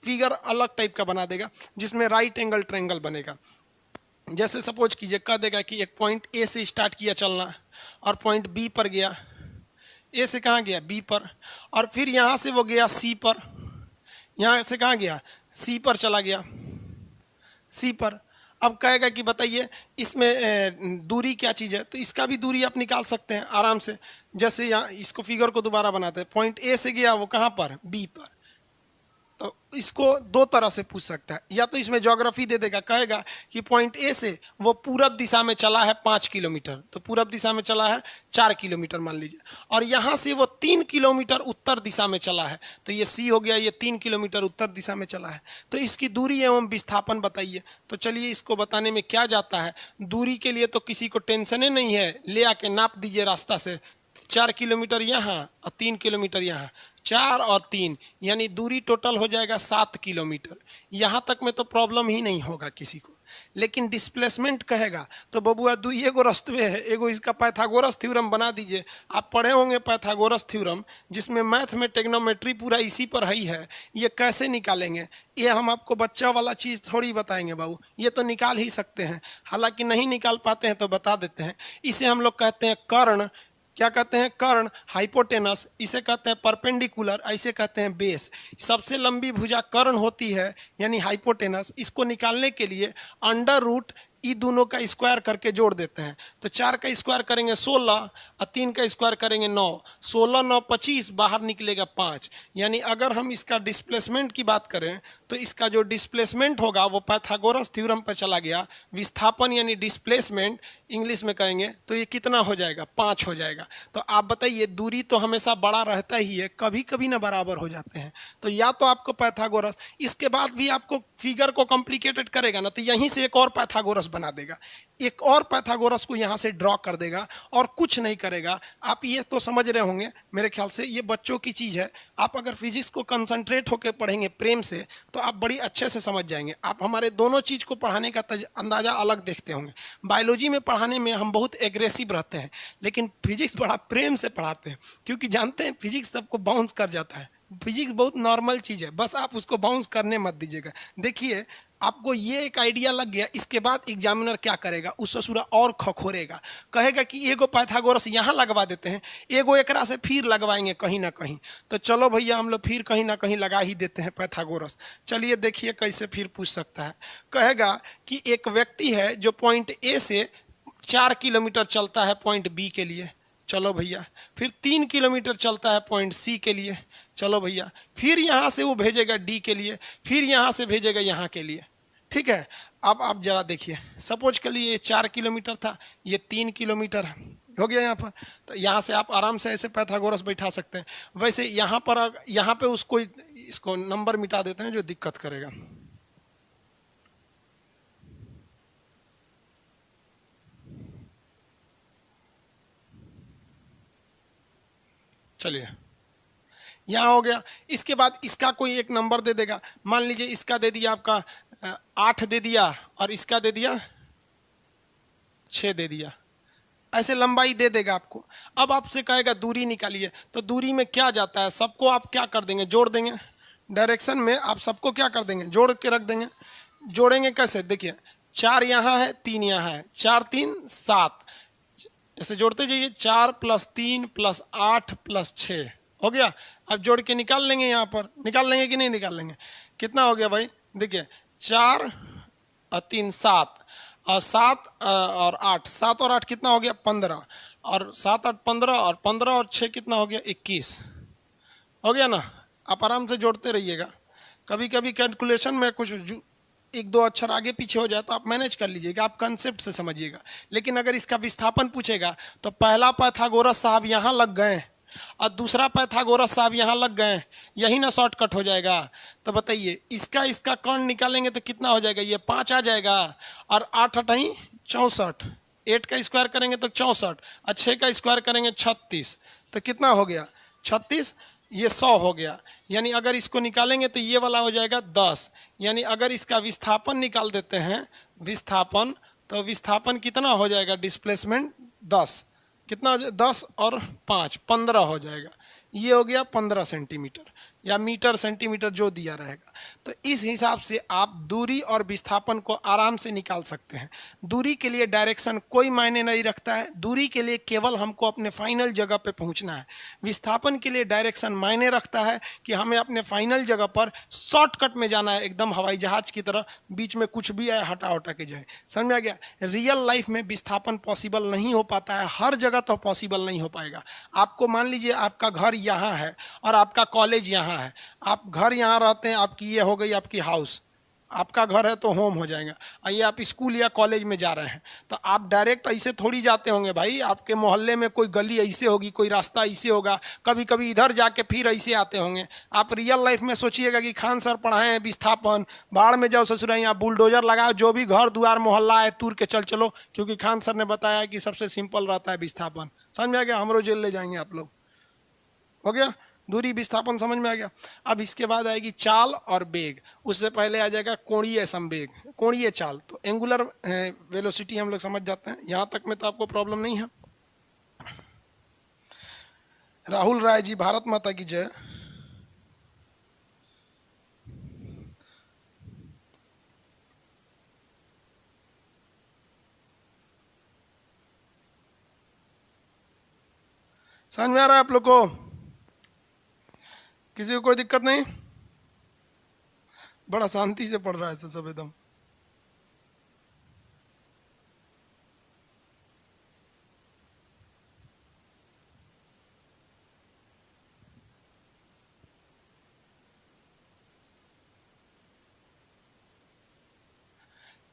फिगर अलग टाइप का बना देगा, जिसमें राइट एंगल ट्रायंगल बनेगा। जैसे सपोज कीजिए, कह देगा कि एक पॉइंट ए से स्टार्ट किया चलना और पॉइंट बी पर गया। ए से कहाँ गया, बी पर, और फिर यहाँ से वो गया सी पर। यहाँ से कहाँ गया, सी पर चला गया, सी पर। अब कहेगा कि बताइए इसमें दूरी क्या चीज़ है, तो इसका भी दूरी आप निकाल सकते हैं आराम से। जैसे यहाँ इसको फिगर को दोबारा बनाते हैं, पॉइंट ए से गया वो कहाँ पर, बी पर। तो इसको 2 तरह से पूछ सकता है, या तो इसमें ज्योग्राफी दे देगा, कहेगा कि पॉइंट ए से वो पूरब दिशा में चला है 5 किलोमीटर, तो पूरब दिशा में चला है 4 किलोमीटर मान लीजिए, और यहाँ से वो 3 किलोमीटर उत्तर दिशा में चला है, तो ये सी हो गया, ये 3 किलोमीटर उत्तर दिशा में चला है। तो इसकी दूरी एवं विस्थापन बताइए। तो चलिए इसको बताने में क्या जाता है, दूरी के लिए तो किसी को टेंशन ही नहीं है, ले आके नाप दीजिए रास्ता से, 4 किलोमीटर यहाँ और 3 किलोमीटर यहाँ, 4 और 3 यानी दूरी टोटल हो जाएगा 7 किलोमीटर। यहाँ तक में तो प्रॉब्लम ही नहीं होगा किसी को। लेकिन डिस्प्लेसमेंट कहेगा तो बबुआ दुई एगो रस्तवे है, एगो इसका पाइथागोरस थ्योरम बना दीजिए। आप पढ़े होंगे पाइथागोरस थ्योरम, जिसमें मैथ में ट्रिग्नोमेट्री पूरा इसी पर ही है। ये कैसे निकालेंगे, ये हम आपको बच्चा वाला चीज़ थोड़ी बताएंगे बाबू, ये तो निकाल ही सकते हैं। हालांकि नहीं निकाल पाते हैं तो बता देते हैं। इसे हम लोग कहते हैं कर्ण। क्या कहते हैं? कर्ण। हाइपोटेनस इसे कहते हैं परपेंडिकुलर, ऐसे कहते हैं बेस। सबसे लंबी भुजा कर्ण होती है यानी हाइपोटेनस। इसको निकालने के लिए अंडर रूट ई दोनों का स्क्वायर करके जोड़ देते हैं। तो 4 का स्क्वायर करेंगे 16 और 3 का स्क्वायर करेंगे 9। 16 9 25, बाहर निकलेगा 5। यानी अगर हम इसका डिस्प्लेसमेंट की बात करें तो इसका जो डिस्प्लेसमेंट होगा वो पाइथागोरस थ्योरम पर चला गया। विस्थापन यानी डिस्प्लेसमेंट इंग्लिश में कहेंगे तो ये कितना हो जाएगा? 5 हो जाएगा। तो आप बताइए, दूरी तो हमेशा बड़ा रहता ही है, कभी कभी ना बराबर हो जाते हैं। तो या तो आपको पाइथागोरस, इसके बाद भी आपको फिगर को कॉम्प्लिकेटेड करेगा ना तो यहीं से एक और पाइथागोरस बना देगा, एक और पाइथागोरस को यहाँ से ड्रॉ कर देगा और कुछ नहीं करेगा। आप ये तो समझ रहे होंगे मेरे ख्याल से, ये बच्चों की चीज़ है। आप अगर फिजिक्स को कंसंट्रेट होकर पढ़ेंगे प्रेम से तो आप बड़ी अच्छे से समझ जाएंगे। आप हमारे दोनों चीज़ को पढ़ाने का अंदाज़ा अलग देखते होंगे। बायोलॉजी में पढ़ाने में हम बहुत एग्रेसिव रहते हैं, लेकिन फिजिक्स बड़ा प्रेम से पढ़ाते हैं, क्योंकि जानते हैं फिजिक्स सबको बाउंस कर जाता है। फिजिक्स बहुत नॉर्मल चीज़ है, बस आप उसको बाउंस करने मत दीजिएगा। देखिए, आपको ये एक आइडिया लग गया, इसके बाद एग्जामिनर क्या करेगा? उस ससुरा और खखोरेगा, कहेगा कि एगो पाइथागोरस यहाँ लगवा देते हैं, एगो एकरा से फिर लगवाएंगे कहीं ना कहीं। तो चलो भैया, हम लोग फिर कहीं ना कहीं लगा ही देते हैं पाइथागोरस। चलिए देखिए कैसे फिर पूछ सकता है। कहेगा कि एक व्यक्ति है जो पॉइंट ए से 4 किलोमीटर चलता है पॉइंट बी के लिए। चलो भैया, फिर 3 किलोमीटर चलता है पॉइंट सी के लिए। चलो भैया, फिर यहाँ से वो भेजेगा डी के लिए, फिर यहाँ से भेजेगा यहाँ के लिए। ठीक है, अब आप जरा देखिए, सपोज के लिए ये 4 किलोमीटर था, ये 3 किलोमीटर हो गया यहाँ पर। तो यहाँ से आप आराम से ऐसे पाइथागोरस बैठा सकते हैं। वैसे यहाँ पर, यहाँ पे उसको, इसको नंबर मिटा देते हैं जो दिक्कत करेगा। चलिए, यहाँ हो गया। इसके बाद इसका कोई एक नंबर दे देगा। मान लीजिए इसका दे दिया आपका 8 दे दिया, और इसका दे दिया 6 दे दिया। ऐसे लंबाई दे देगा आपको। अब आपसे कहेगा दूरी निकालिए, तो दूरी में क्या जाता है? सबको आप क्या कर देंगे? जोड़ देंगे। डायरेक्शन में आप सबको क्या कर देंगे? जोड़ के रख देंगे। जोड़ेंगे कैसे? देखिए, 4 यहाँ है, 3 यहाँ है, 4 3 7, ऐसे जोड़ते जाइए। 4 + 3 + 8 + 6 हो गया। अब जोड़ के निकाल लेंगे, यहाँ पर निकाल लेंगे कि नहीं निकाल लेंगे? कितना हो गया भाई? देखिए, 4 और 3 7, और 7 और 8, 7 और 8 कितना हो गया? 15, और 7 8 15, और 15 और 6 कितना हो गया? 21 हो गया ना। आप आराम से जोड़ते रहिएगा। कभी कभी कैलकुलेशन में कुछ 1 2 अक्षर आगे पीछे हो जाए तो आप मैनेज कर लीजिएगा, आप कंसेप्ट से समझिएगा। लेकिन अगर इसका विस्थापन पूछेगा तो पहला पाइथागोरस साहब यहाँ लग गए और दूसरा पाइथागोरस साहब यहाँ लग गए, यही ना शॉर्टकट हो जाएगा। तो बताइए, इसका कर्ण निकालेंगे तो कितना हो जाएगा? ये 5 आ जाएगा, और 8 8 64, 8 का स्क्वायर करेंगे तो 64, और 6 का स्क्वायर करेंगे 36, तो कितना हो गया? 36। ये 100 हो गया। यानी अगर इसको निकालेंगे तो ये वाला हो जाएगा 10। यानी अगर इसका विस्थापन निकाल देते हैं, विस्थापन, तो विस्थापन कितना हो जाएगा? डिस्प्लेसमेंट 10, कितना? 10 और 5 15 हो जाएगा। ये हो गया 15 सेंटीमीटर या मीटर सेंटीमीटर जो दिया रहेगा। तो इस हिसाब से आप दूरी और विस्थापन को आराम से निकाल सकते हैं। दूरी के लिए डायरेक्शन कोई मायने नहीं रखता है, दूरी के लिए केवल हमको अपने फाइनल जगह पे पहुंचना है। विस्थापन के लिए डायरेक्शन मायने रखता है कि हमें अपने फाइनल जगह पर शॉर्टकट में जाना है, एकदम हवाई जहाज की तरह, बीच में कुछ भी आए हटा हटा के जाए। समझ में आ गया? रियल लाइफ में विस्थापन पॉसिबल नहीं हो पाता है, हर जगह तो पॉसिबल नहीं हो पाएगा। आपको मान लीजिए आपका घर यहाँ है और आपका कॉलेज यहाँ है, आप घर यहाँ रहते हैं, आपकी ये हो गई आपकी हाउस, आपका घर है तो होम हो जाएगा। आइए आप स्कूल या कॉलेज में जा रहे हैं तो आप डायरेक्ट ऐसे थोड़ी जाते होंगे भाई, आपके मोहल्ले में कोई गली ऐसे होगी, कोई रास्ता ऐसे होगा, कभी कभी इधर जाके फिर ऐसे आते होंगे। आप रियल लाइफ में सोचिएगा कि खान सर पढ़ाए हैं विस्थापन, बाढ़ में जाओ ससुराल, यहाँ बुलडोजर लगाओ, जो भी घर द्वार मोहल्ला है तूर के चल चलो, क्योंकि खान सर ने बताया कि सबसे सिंपल रहता है विस्थापन। समझ में आ गया? हमरो जेल ले जाएंगे आप लोग। हो गया? दूरी विस्थापन समझ में आ गया। अब इसके बाद आएगी चाल और वेग। उससे पहले आ जाएगा कोणीय संवेग। कोणीय चाल, तो एंगुलर वेलोसिटी हम लोग समझ जाते हैं, यहां तक में तो आपको प्रॉब्लम नहीं है। राहुल राय जी, भारत माता की जय। समझ में आ रहा है आप लोग को? किसी को कोई दिक्कत नहीं? बड़ा शांति से पढ़ रहा है सब एकदम।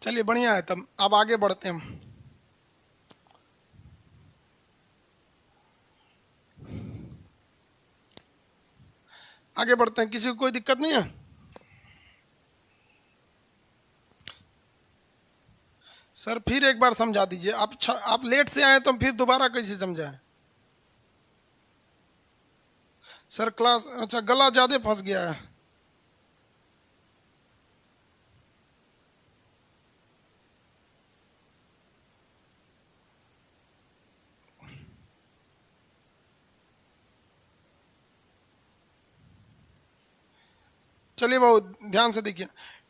चलिए बढ़िया है, तब अब आगे बढ़ते हैं हम। आगे बढ़ते हैं, किसी को कोई दिक्कत नहीं है? सर फिर एक बार समझा दीजिए, आप लेट से आए तो फिर दोबारा कैसे समझाएं? सर क्लास, अच्छा गला ज्यादा फंस गया है। चलिए वो ध्यान से देखिए,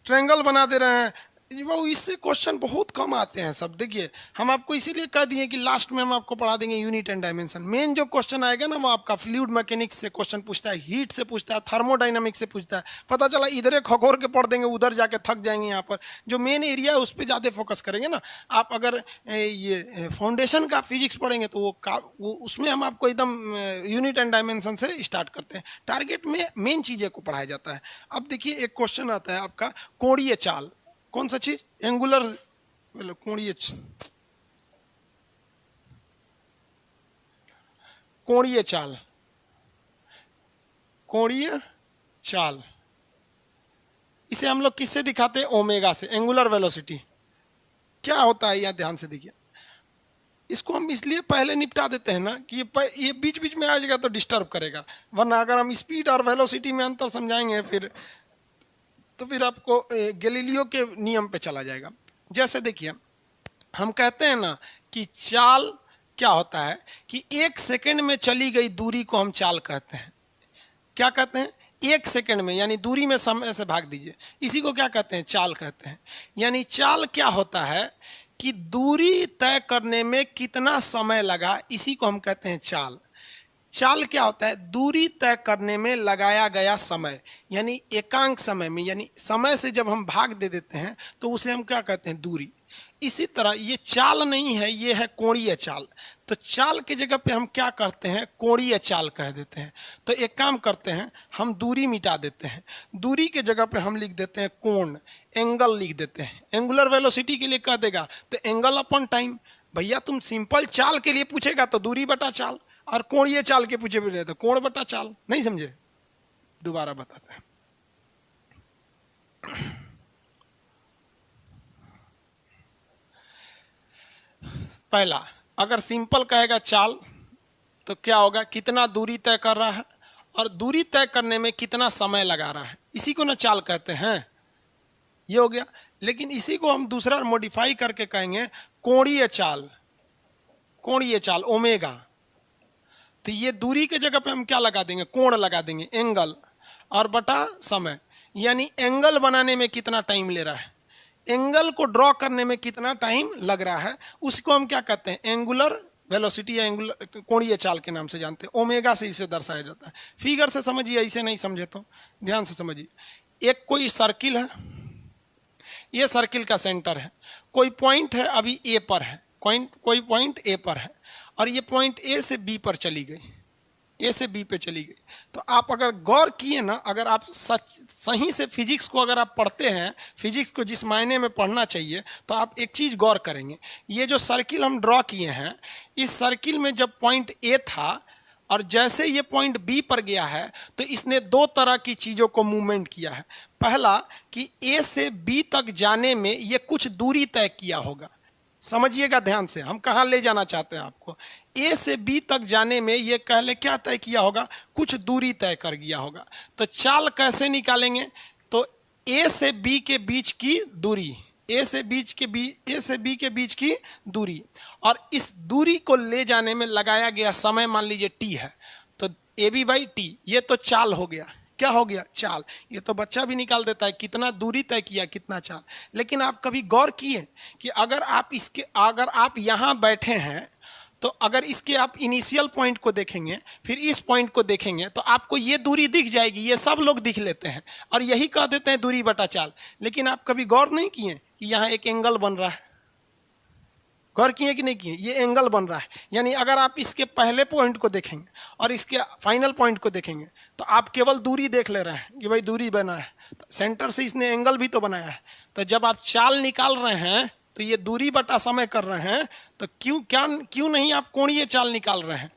ट्रायंगल बना दे रहे हैं वो, इससे क्वेश्चन बहुत कम आते हैं सब। देखिए हम आपको इसीलिए कह दिए कि लास्ट में हम आपको पढ़ा देंगे यूनिट एंड डायमेंशन। मेन जो क्वेश्चन आएगा ना वो आपका फ्लूइड मैकेनिक्स से क्वेश्चन पूछता है, हीट से पूछता है, थर्मोडाइनमिक्स से पूछता है। पता चला इधर खखोर के पढ़ देंगे, उधर जाके थक जाएंगे। यहाँ पर जो मेन एरिया है उस पर ज़्यादा फोकस करेंगे ना। आप अगर ये फाउंडेशन का फिजिक्स पढ़ेंगे तो वो उसमें हम आपको एकदम यूनिट एंड डायमेंशन से स्टार्ट करते हैं। टारगेट में मेन चीज़ें को पढ़ाया जाता है। अब देखिए एक क्वेश्चन आता है आपका कोणीय चाल। कौन सा चीज? एंगुलर कोणीय, कोणीय चाल, कोणीय चाल। इसे हम लोग किससे दिखाते हैं? ओमेगा से, एंगुलर वेलोसिटी। क्या होता है यह ध्यान से देखिए, इसको हम इसलिए पहले निपटा देते हैं ना कि ये बीच बीच में आ जाएगा तो डिस्टर्ब करेगा, वरना अगर हम स्पीड और वेलोसिटी में अंतर समझाएंगे फिर आपको गैलीलियो के नियम पे चला जाएगा। जैसे देखिए हम कहते हैं ना कि चाल क्या होता है कि 1 सेकंड में चली गई दूरी को हम चाल कहते हैं। क्या कहते हैं? 1 सेकंड में, यानी दूरी में समय से भाग दीजिए, इसी को क्या कहते हैं? चाल कहते हैं। यानी चाल क्या होता है कि दूरी तय करने में कितना समय लगा, इसी को हम कहते हैं चाल। चाल क्या होता है? दूरी तय करने में लगाया गया समय, यानी एकांक समय में, यानी समय से जब हम भाग दे देते हैं तो उसे हम क्या कहते हैं? दूरी। इसी तरह ये चाल नहीं है, ये है कोणीय चाल। तो चाल की जगह पे हम क्या करते हैं? कोणीय चाल कह देते हैं। तो एक काम करते हैं, हम दूरी मिटा देते हैं, दूरी के जगह पे हम लिख देते हैं कोण, एंगल लिख देते हैं। एंगुलर वेलोसिटी के लिए कह देगा तो एंगल अपॉन टाइम। भैया तुम सिंपल चाल के लिए पूछेगा तो दूरी बटा चाल, और कोणीय चाल के पूछे भी तो कोण बटा चाल। नहीं समझे? दोबारा बताते हैं। पहला, अगर सिंपल कहेगा चाल तो क्या होगा? कितना दूरी तय कर रहा है और दूरी तय करने में कितना समय लगा रहा है, इसी को ना चाल कहते हैं। ये हो गया। लेकिन इसी को हम दूसरा मॉडिफाई करके कहेंगे कोणीय चाल। कोणीय चाल ओमेगा। तो ये दूरी के जगह पे हम क्या लगा देंगे? कोण लगा देंगे, एंगल, और बटा समय। यानी एंगल बनाने में कितना टाइम ले रहा है, एंगल को ड्रॉ करने में कितना टाइम लग रहा है, उसको हम क्या कहते हैं? एंगुलर वेलोसिटी या एंगुलर कोणीय चाल के नाम से जानते हैं। ओमेगा से इसे दर्शाया जाता है। फिगर से समझिए, ऐसे नहीं समझे तो ध्यान से समझिए। एक कोई सर्किल है, ये सर्किल का सेंटर है, कोई पॉइंट है अभी ए पर है, कोई पॉइंट ए पर है, और ये पॉइंट ए से बी पर चली गई, ए से बी पे चली गई। तो आप अगर गौर किए ना, अगर आप सही से फिजिक्स को अगर आप पढ़ते हैं, फिजिक्स को जिस मायने में पढ़ना चाहिए, तो आप एक चीज़ गौर करेंगे। ये जो सर्किल हम ड्रॉ किए हैं, इस सर्किल में जब पॉइंट ए था और जैसे ये पॉइंट बी पर गया है तो इसने दो तरह की चीज़ों को मूवमेंट किया है। पहला कि ए से बी तक जाने में ये कुछ दूरी तय किया होगा। समझिएगा ध्यान से, हम कहाँ ले जाना चाहते हैं आपको। ए से बी तक जाने में ये पहले क्या तय किया होगा? कुछ दूरी तय कर गया होगा। तो चाल कैसे निकालेंगे? तो ए से बी के बीच की दूरी, ए से बी के बीच की दूरी, और इस दूरी को ले जाने में लगाया गया समय मान लीजिए टी है, तो ए बी बाई टी, ये तो चाल हो गया। क्या हो गया? चाल। ये तो बच्चा भी निकाल देता है, कितना दूरी तय किया, कितना चाल। लेकिन आप कभी गौर किए कि अगर आप यहाँ बैठे हैं, तो अगर इसके आप इनिशियल पॉइंट को देखेंगे, फिर इस पॉइंट को देखेंगे, तो आपको ये दूरी दिख जाएगी। ये सब लोग दिख लेते हैं और यही कह देते हैं दूरी बटा चाल। लेकिन आप कभी गौर नहीं किए कि यहाँ एक एंगल बन रहा है? गौर किए कि नहीं किए? ये एंगल बन रहा है। यानी अगर आप इसके पहले पॉइंट को देखेंगे और इसके फाइनल पॉइंट को देखेंगे, तो आप केवल दूरी देख ले रहे हैं कि भाई दूरी बना है, तो सेंटर से इसने एंगल भी तो बनाया है। तो जब आप चाल निकाल रहे हैं तो ये दूरी बटा समय कर रहे हैं, तो क्यों नहीं आप कोणीय चाल निकाल रहे हैं?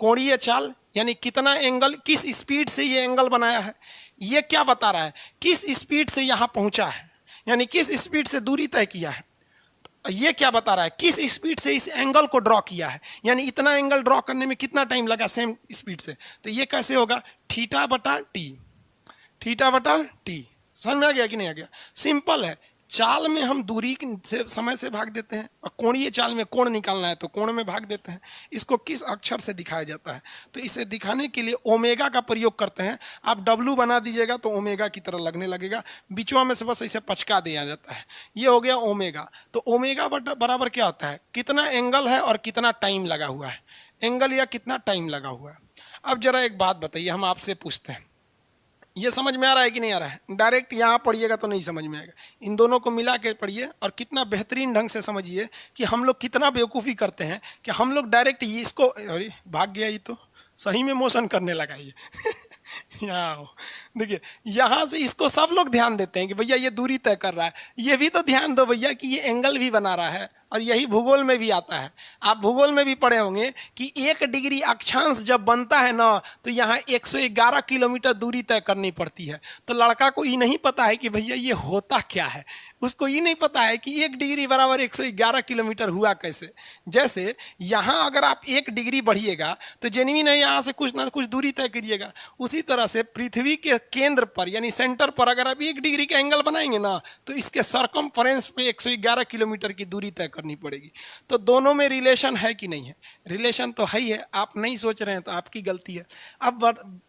कोणीय चाल यानी कितना एंगल, किस स्पीड से ये एंगल बनाया है, ये क्या बता रहा है? किस स्पीड से यहाँ पहुंचा है, यानी किस स्पीड से दूरी तय किया है। ये क्या बता रहा है? किस स्पीड से इस एंगल को ड्रॉ किया है, यानी इतना एंगल ड्रॉ करने में कितना टाइम लगा सेम स्पीड से। तो ये कैसे होगा? थीटा बटा टी, थीटा बटा टी। समझ में आ गया कि नहीं आ गया? सिंपल है। चाल में हम दूरी से समय से भाग देते हैं, और कोणीय चाल में कोण निकालना है तो कोण में भाग देते हैं। इसको किस अक्षर से दिखाया जाता है? तो इसे दिखाने के लिए ओमेगा का प्रयोग करते हैं। आप डब्लू बना दीजिएगा तो ओमेगा की तरह लगने लगेगा, बीचवा में से बस ऐसे पचका दिया जाता है। ये हो गया ओमेगा। तो ओमेगा बराबर क्या होता है? कितना एंगल है और कितना टाइम लगा हुआ है, एंगल या कितना टाइम लगा हुआ है। अब जरा एक बात बताइए, हम आपसे पूछते हैं, ये समझ में आ रहा है कि नहीं आ रहा है? डायरेक्ट यहाँ पढ़िएगा तो नहीं समझ में आएगा, इन दोनों को मिला के पढ़िए और कितना बेहतरीन ढंग से समझिए कि हम लोग कितना बेवकूफ़ी करते हैं कि हम लोग डायरेक्ट इसको, अरे भाग गया, ये तो सही में मोशन करने लगा ये यहाँ देखिए, यहाँ से इसको सब लोग ध्यान देते हैं कि भैया ये दूरी तय कर रहा है। ये भी तो ध्यान दो भैया कि ये एंगल भी बना रहा है, और यही भूगोल में भी आता है। आप भूगोल में भी पढ़े होंगे कि 1 डिग्री अक्षांश जब बनता है ना, तो यहाँ 111 किलोमीटर दूरी तय करनी पड़ती है। तो लड़का को ये नहीं पता है कि भैया ये होता क्या है, उसको ये नहीं पता है कि 1 डिग्री बराबर 111 किलोमीटर हुआ कैसे। जैसे यहाँ अगर आप 1 डिग्री बढ़िएगा तो जेनविन है, यहाँ से कुछ ना कुछ दूरी तय करिएगा। उसी तरह से पृथ्वी के केंद्र पर यानी सेंटर पर अगर आप 1 डिग्री का एंगल बनाएंगे ना, तो इसके सरकमफ्रेंस पे 111 किलोमीटर की दूरी तय करनी पड़ेगी। तो दोनों में रिलेशन है कि नहीं है? रिलेशन तो है ही है। आप नहीं सोच रहे हैं तो आपकी गलती है। अब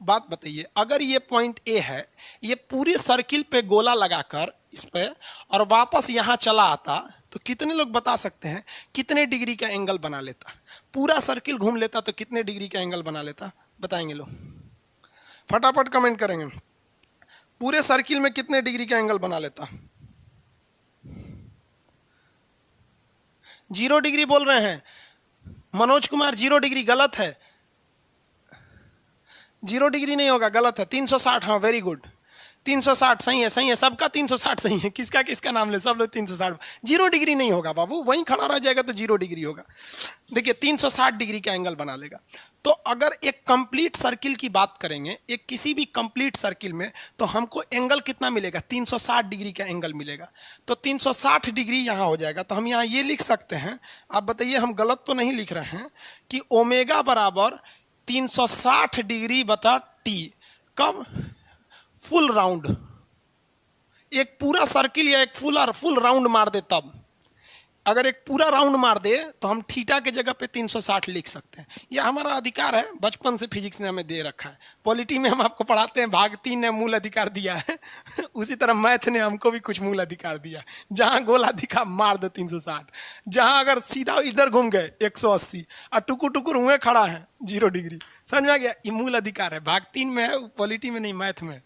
बात बताइए, अगर ये पॉइंट ए है, ये पूरी सर्किल पे गोला लगाकर इस पे और वापस यहाँ चला आता, तो कितने लोग बता सकते हैं कितने डिग्री का एंगल बना लेता? पूरा सर्किल घूम लेता तो कितने डिग्री का एंगल बना लेता? बताएंगे लोग, फटाफट कमेंट करेंगे। पूरे सर्किल में कितने डिग्री का एंगल बना लेता? 0 डिग्री बोल रहे हैं मनोज कुमार। 0 डिग्री गलत है, 0 डिग्री नहीं होगा, गलत है। 360, हाँ वेरी गुड, 360 सही है, सही है, सबका 360 सही है। किसका किसका नाम ले, सब लोग 360। 0 डिग्री नहीं होगा बाबू, वहीं खड़ा रह जाएगा तो 0 डिग्री होगा। देखिए 360 डिग्री का एंगल बना लेगा। तो अगर एक कंप्लीट सर्किल की बात करेंगे, एक किसी भी कंप्लीट सर्किल में, तो हमको एंगल कितना मिलेगा? 360 डिग्री का एंगल मिलेगा। तो 360 डिग्री यहाँ हो जाएगा। तो हम यहाँ ये लिख सकते हैं, आप बताइए हम गलत तो नहीं लिख रहे हैं, कि ओमेगा बराबर 360 डिग्री बटा टी। कब? फुल राउंड, एक पूरा सर्किल या एक फुल राउंड मार दे तब। अगर एक पूरा राउंड मार दे तो हम थीटा के जगह पे 360 लिख सकते हैं। यह हमारा अधिकार है, बचपन से फिजिक्स ने हमें दे रखा है। पॉलिटी में हम आपको पढ़ाते हैं, भाग 3 ने मूल अधिकार दिया है उसी तरह मैथ ने हमको भी कुछ मूल अधिकार दिया। जहां गोला दिखा मार दे 360, जहां अगर सीधा इधर घूम गए 180 और टुकुर टुकुर हुए खड़ा है 0 डिग्री। समझ में आ गया? ये मूल अधिकार है, भाग 3 में है, पॉलिटी में नहीं, मैथ में।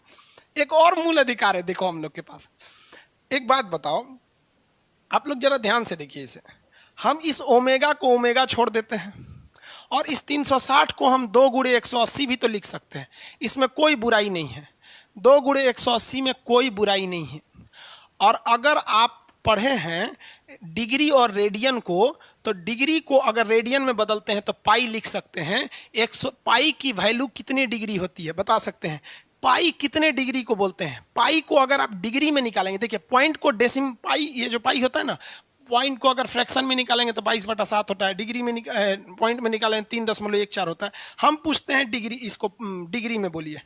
एक और मूल अधिकार है देखो हम लोग के पास। एक बात बताओ, आप लोग जरा ध्यान से देखिए इसे। हम इस ओमेगा को ओमेगा छोड़ देते हैं और इस 360 को हम 2 गुणे 180 भी तो लिख सकते हैं। इसमें कोई बुराई नहीं है, 2 गुणे 180 में कोई बुराई नहीं है। और अगर आप पढ़े हैं डिग्री और रेडियन को, तो डिग्री को अगर रेडियन में बदलते हैं तो पाई लिख सकते हैं। 100 पाई की वैल्यू कितनी डिग्री होती है बता सकते हैं? पाई कितने डिग्री को बोलते हैं? पाई को अगर आप डिग्री में निकालेंगे, देखिए पॉइंट को डेसिम पाई, ये जो पाई होता है ना, पॉइंट को अगर फ्रैक्शन में निकालेंगे तो 22/7 होता है। डिग्री में पॉइंट में निकालेंगे 3.14 होता है। हम पूछते हैं डिग्री, इसको डिग्री में बोलिए।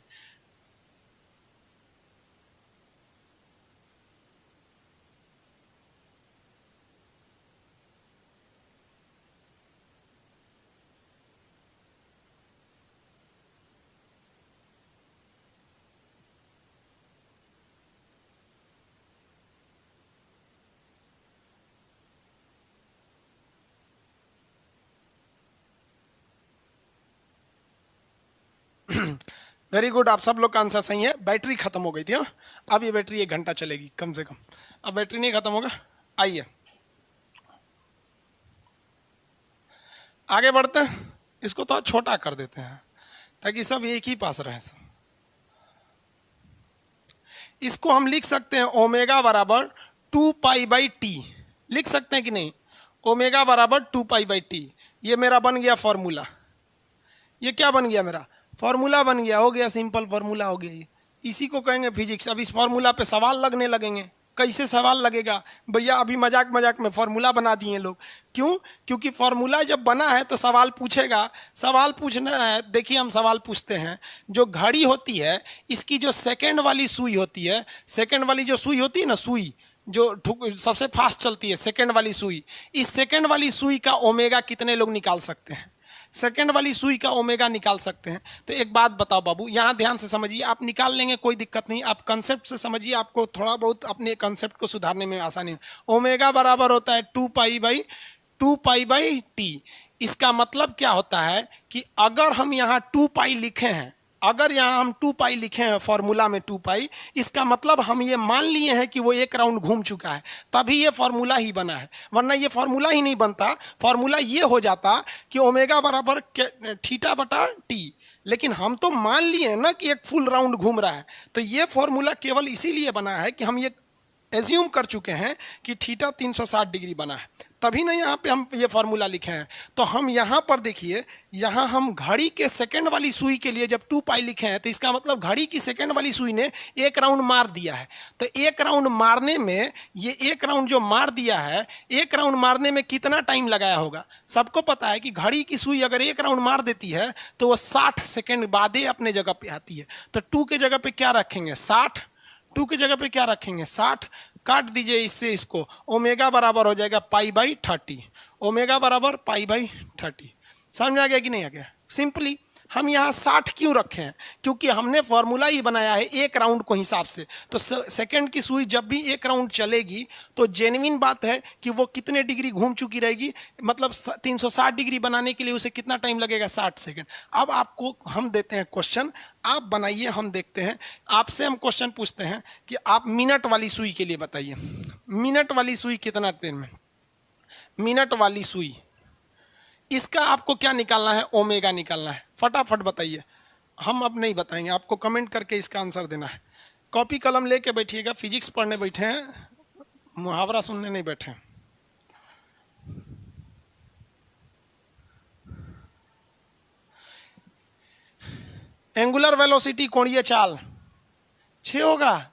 वेरी गुड, आप सब लोग का आंसर सही है। बैटरी खत्म हो गई थी। हाँ, अब ये बैटरी 1 घंटा चलेगी कम से कम। अब बैटरी नहीं खत्म होगा। आइए आगे बढ़ते हैं। इसको तो छोटा कर देते हैं ताकि सब एक ही पास रहे। इसको हम लिख सकते हैं ओमेगा बराबर 2π/t, लिख सकते हैं कि नहीं? ओमेगा बराबर 2π/t। ये मेरा बन गया फॉर्मूला। ये क्या बन गया? मेरा फॉर्मूला बन गया। हो गया, सिंपल फॉर्मूला हो गया ये। इसी को कहेंगे फिजिक्स। अब इस फॉर्मूला पे सवाल लगने लगेंगे। कैसे सवाल लगेगा भैया? अभी मजाक मजाक में फॉर्मूला बना दिए लोग। क्यों? क्योंकि फॉर्मूला जब बना है तो सवाल पूछेगा। सवाल पूछना है, देखिए हम सवाल पूछते हैं। जो घड़ी होती है, इसकी जो सेकंड वाली सुई होती है, सेकंड वाली जो सुई होती है ना, सुई जो सबसे फास्ट चलती है, सेकंड वाली सुई, इस सेकंड वाली सुई का ओमेगा कितने लोग निकाल सकते हैं? सेकंड वाली सुई का ओमेगा निकाल सकते हैं। तो एक बात बताओ बाबू, यहाँ ध्यान से समझिए। आप निकाल लेंगे, कोई दिक्कत नहीं। आप कंसेप्ट से समझिए, आपको थोड़ा बहुत अपने कंसेप्ट को सुधारने में आसानी। ओमेगा बराबर होता है 2π/t। इसका मतलब क्या होता है कि अगर हम यहाँ 2π लिखे हैं, अगर यहाँ हम 2π लिखे हैं फॉर्मूला में 2π, इसका मतलब हम ये मान लिए हैं कि वो 1 राउंड घूम चुका है, तभी ये फॉर्मूला ही बना है। वरना ये फॉर्मूला ही नहीं बनता। फॉर्मूला ये हो जाता कि ओमेगा बराबर θ/t। लेकिन हम तो मान लिए हैं ना कि एक फुल राउंड घूम रहा है। तो ये फॉर्मूला केवल इसीलिए बना है कि हम ये एज्यूम कर चुके हैं कि थीटा 360 डिग्री बना है, तभी ना यहाँ पे हम ये फॉर्मूला लिखे हैं। तो हम यहाँ पर देखिए, यहाँ हम घड़ी के सेकंड वाली सुई के लिए जब 2π लिखे हैं, तो इसका मतलब घड़ी की सेकंड वाली सुई ने 1 राउंड मार दिया है। तो 1 राउंड मारने में, ये 1 राउंड जो मार दिया है, 1 राउंड मारने में कितना टाइम लगाया होगा? सबको पता है कि घड़ी की सुई अगर 1 राउंड मार देती है तो वो 60 सेकेंड बाद ही अपने जगह पे आती है। तो 2 के जगह पे क्या रखेंगे? 60। 2 की जगह पे क्या रखेंगे? 60। काट दीजिए इससे इसको। ओमेगा बराबर हो जाएगा π/30। ओमेगा बराबर π/30। समझ में आ गया कि नहीं आ गया? सिंपली हम यहाँ 60 क्यों रखे हैं? क्योंकि हमने फॉर्मूला ही बनाया है 1 राउंड को हिसाब से। तो सेकंड की सुई जब भी 1 राउंड चलेगी तो जेन्युइन बात है कि वो कितने डिग्री घूम चुकी रहेगी, मतलब 360 डिग्री बनाने के लिए उसे कितना टाइम लगेगा? 60 सेकंड। अब आपको हम देते हैं क्वेश्चन, आप बनाइए, हम देखते हैं। आपसे हम क्वेश्चन पूछते हैं कि आप मिनट वाली सुई के लिए बताइए। मिनट वाली सुई कितना देर में? मिनट वाली सुई, इसका आपको क्या निकालना है? ओमेगा निकालना है। फटाफट बताइए। हम अब नहीं बताएंगे, आपको कमेंट करके इसका आंसर देना है। कॉपी कलम लेके बैठिएगा। फिजिक्स पढ़ने बैठे हैं, मुहावरा सुनने नहीं बैठे। एंगुलर वेलोसिटी, कोणीय चाल 6 होगा।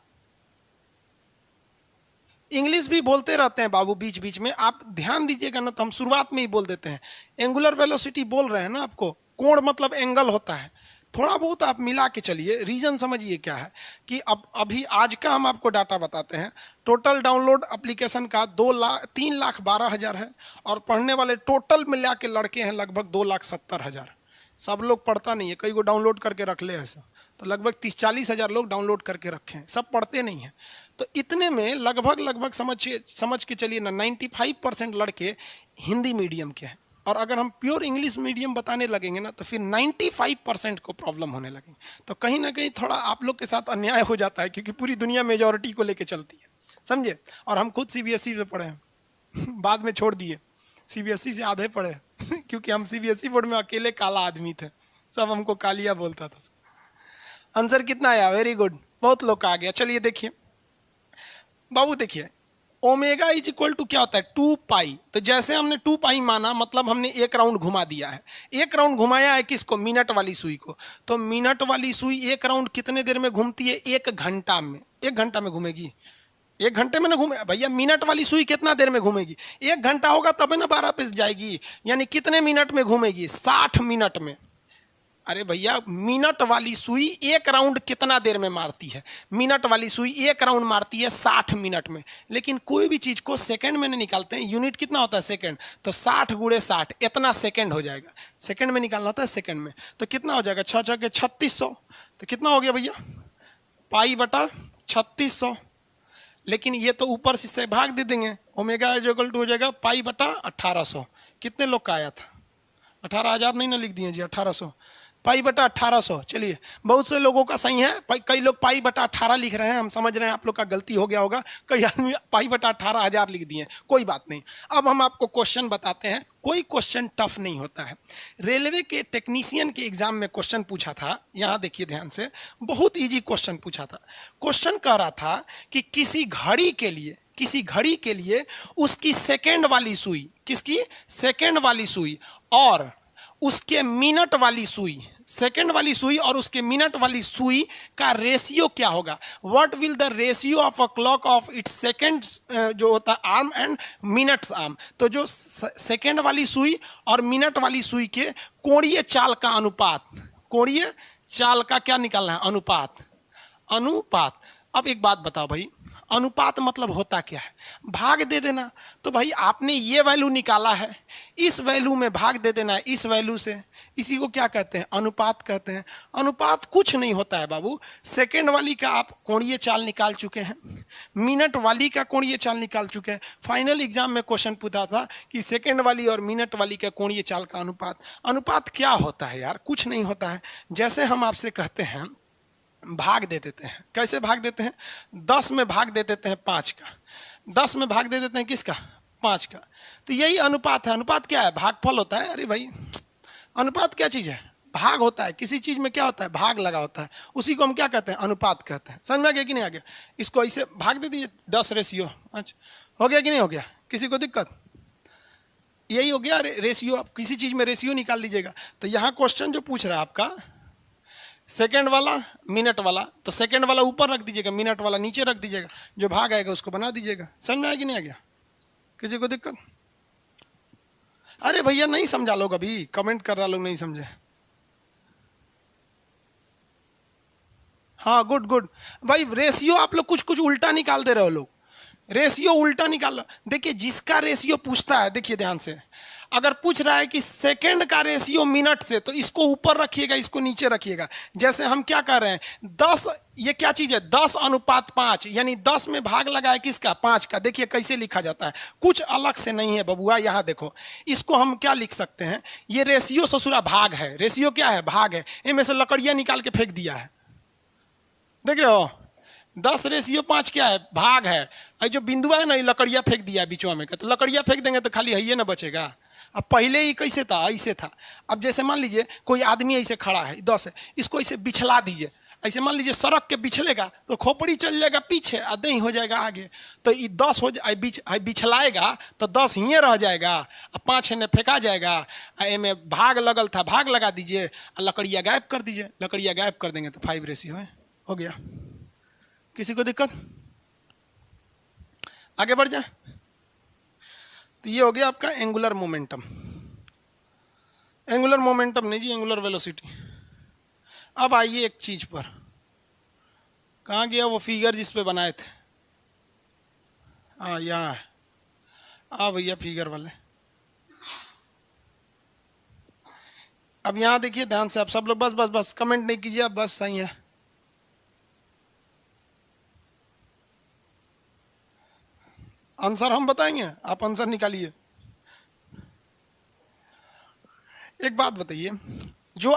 इंग्लिश भी बोलते रहते हैं बाबू बीच बीच में, आप ध्यान दीजिएगा ना, तो हम शुरुआत में ही बोल देते हैं। एंगुलर वेलोसिटी बोल रहे हैं ना आपको, कोण मतलब एंगल होता है। थोड़ा बहुत आप मिला के चलिए। रीजन समझिए क्या है कि अब अभी आज का हम आपको डाटा बताते हैं। टोटल डाउनलोड एप्लीकेशन का 3,12,000 है, और पढ़ने वाले टोटल मिला के लड़के हैं लगभग 2,70,000। सब लोग पढ़ता नहीं है, कई को डाउनलोड करके रख ले ऐसा, तो लगभग 30-40 हज़ार लोग डाउनलोड करके रखे हैं, सब पढ़ते नहीं हैं। तो इतने में लगभग समझ के चलिए ना, 95% लड़के हिंदी मीडियम के हैं। और अगर हम प्योर इंग्लिश मीडियम बताने लगेंगे ना, तो फिर 95% को प्रॉब्लम होने लगेंगे। तो कहीं ना कहीं थोड़ा आप लोग के साथ अन्याय हो जाता है, क्योंकि पूरी दुनिया मेजॉरिटी को लेके चलती है, समझे। और हम खुद CBSE में पढ़े हैं बाद में छोड़ दिए, CBSE से आधे पढ़े क्योंकि हम CBSE बोर्ड में अकेले काला आदमी थे, सब हमको कालिया बोलता था। आंसर कितना आया? वेरी गुड, बहुत लोग का आ गया। चलिए देखिए बाबू, देखिए ओमेगा इज इक्वल टू क्या होता है? 2π। तो जैसे हमने 2π माना, मतलब हमने 1 राउंड घुमा दिया है। 1 राउंड घुमाया है किसको? मिनट वाली सुई को। तो मिनट वाली सुई 1 राउंड कितने देर में घूमती है? 1 घंटा में। 1 घंटा में घूमेगी? 1 घंटे में ना घूमे भैया। मिनट वाली सुई कितना देर में घूमेगी? 1 घंटा होगा तब ना 12 पे जाएगी। यानी कितने मिनट में घूमेगी? 60 मिनट में। अरे भैया, मिनट वाली सुई 1 राउंड कितना देर में मारती है? मिनट वाली सुई 1 राउंड मारती है 60 मिनट में। लेकिन कोई भी चीज को सेकंड में नहीं निकालते हैं। यूनिट कितना होता है? सेकंड। तो 60 × 60 इतना सेकंड हो जाएगा। सेकंड में निकालना होता है, सेकंड में। तो कितना हो जाएगा? 6 × 6 = 3600। तो कितना हो गया भैया? π/3600। लेकिन ये तो ऊपर से भाग दे देंगे। ओमेगा इक्वल टू हो जाएगा π/1800। कितने लोग का आया था? 18,000 नहीं ना लिख दिए जी, 1800। π/1800। चलिए, बहुत से लोगों का सही है, कई लोग π/18 लिख रहे हैं, हम समझ रहे हैं आप लोग का गलती हो गया होगा, कई आदमी π/18,000 लिख दिए, कोई बात नहीं। अब हम आपको क्वेश्चन बताते हैं, कोई क्वेश्चन टफ नहीं होता है। रेलवे के टेक्नीशियन के एग्जाम में क्वेश्चन पूछा था, यहाँ देखिए ध्यान से, बहुत इजी क्वेश्चन पूछा था। क्वेश्चन कह रहा था कि किसी घड़ी के लिए उसकी सेकेंड वाली सुई, किसकी सेकेंड वाली सुई और उसके मिनट वाली सुई, सेकेंड वाली सुई और उसके मिनट वाली सुई का रेशियो क्या होगा। What will the ratio of a clock of its second जो होता है आर्म एंड मिनट्स आर्म। तो जो सेकेंड वाली सुई और मिनट वाली सुई के कोणीय चाल का अनुपात, कोणीय चाल का क्या निकालना है, अनुपात। अब एक बात बताओ भाई, अनुपात मतलब होता क्या है, भाग दे देना। तो भाई आपने ये वैल्यू निकाला है, इस वैल्यू में भाग दे देना है इस वैल्यू से, इसी को क्या कहते हैं, अनुपात कहते हैं। अनुपात कुछ नहीं होता है बाबू, सेकेंड वाली का आप कोणीय चाल निकाल चुके हैं, मिनट वाली का कोणीय चाल निकाल चुके हैं। फाइनल एग्जाम में क्वेश्चन पूछा था कि सेकेंड वाली और मिनट वाली का कोणीय चाल का अनुपात क्या होता है यार, कुछ नहीं होता है। जैसे हम आपसे कहते हैं भाग दे देते हैं, कैसे भाग देते हैं, 10 में भाग दे देते हैं 5 का, 10 में भाग दे देते हैं किसका, 5 का। तो यही अनुपात है। अनुपात क्या है, भागफल होता है। अरे भाई अनुपात क्या चीज़ है, भाग होता है, किसी चीज़ में क्या होता है, भाग लगा होता है, उसी को हम क्या कहते हैं, अनुपात कहते हैं। समझ में आ गया कि नहीं आ गया। इसको ऐसे भाग दे दीजिए 10 रेशियो, अच्छा हो गया कि नहीं हो गया, किसी को दिक्कत, यही हो गया रेशियो। आप किसी चीज़ में रेशियो निकाल लीजिएगा। तो यहाँ क्वेश्चन जो पूछ रहा है आपका सेकेंड वाला मिनट वाला, तो सेकेंड वाला ऊपर रख दीजिएगा, मिनट वाला नीचे रख दीजिएगा, जो भाग आएगा उसको बना दीजिएगा। समझ में आया कि नहीं आ गया, किसी को दिक्कत। अरे भैया नहीं समझा लोग, अभी कमेंट कर रहा लोग नहीं समझे। हाँ गुड भाई, रेशियो आप लोग कुछ उल्टा निकाल दे रहे हो लोग, रेशियो उल्टा निकाल। देखिए जिसका रेशियो पूछता है, देखिए ध्यान से, अगर पूछ रहा है कि सेकंड का रेशियो मिनट से, तो इसको ऊपर रखिएगा, इसको नीचे रखिएगा। जैसे हम क्या कर रहे हैं, 10, ये क्या चीज है, 10:5, यानी 10 में भाग लगा है किसका, 5 का। देखिए कैसे लिखा जाता है, कुछ अलग से नहीं है बबुआ। यहाँ देखो, इसको हम क्या लिख सकते हैं, ये रेशियो ससुरा भाग है, रेशियो क्या है, भाग है। इनमें से लकड़ियां निकाल के फेंक दिया है, देख रहे हो, 10:5 क्या है, भाग है। ये जो बिंदु है ना, ये लकड़ियां फेंक दिया है बीचवा में, तो लकड़ियां फेंक देंगे तो खाली है ना बचेगा। अब पहले ही कैसे था, ऐसे था। अब जैसे मान लीजिए कोई आदमी ऐसे खड़ा है, 10 है, इसको ऐसे बिछला दीजिए, ऐसे मान लीजिए सड़क के बिछलेगा तो खोपड़ी चल जाएगा पीछे, आधे ही हो जाएगा आगे। तो ये 10 हो जाए, बिछलाएगा तो 10 ही रह जाएगा, अब 5 ने फेंका जाएगा। में भाग लगल था, भाग लगा दीजिए, लकड़ियाँ गायब कर दीजिए, लकड़ियाँ गायब कर देंगे तो 5 रेशियो है, हो गया। किसी को दिक्कत, आगे बढ़ जाए। तो ये हो गया आपका एंगुलर मोमेंटम, एंगुलर मोमेंटम नहीं जी, एंगुलर वेलोसिटी। अब आइए एक चीज पर, कहाँ गया वो फिगर जिस पे बनाए थे, हाँ यहाँ है, हाँ भैया फिगर वाले। अब यहाँ देखिए ध्यान से, आप सब लोग बस कमेंट नहीं कीजिए, आप बस सही है। आंसर हम बताएंगे, आप आंसर निकालिए। एक बात बताइए, जो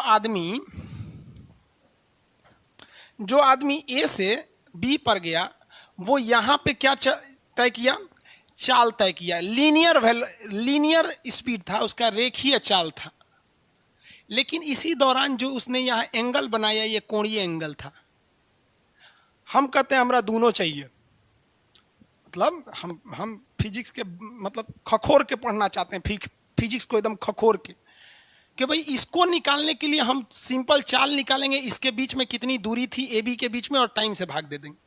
आदमी ए से बी पर गया, वो यहां पे क्या तय किया, चाल तय किया। लीनियर स्पीड था उसका, रेखीय चाल था। लेकिन इसी दौरान जो उसने यहां एंगल बनाया, ये कोणीय एंगल था। हम कहते हैं हमरा दोनों चाहिए, मतलब हम फिजिक्स के मतलब खखोर के पढ़ना चाहते हैं, फिजिक्स को एकदम खखोर के, कि भाई इसको निकालने के लिए हम सिंपल चाल निकालेंगे, इसके बीच में कितनी दूरी थी ए बी के बीच में, और टाइम से भाग दे देंगे।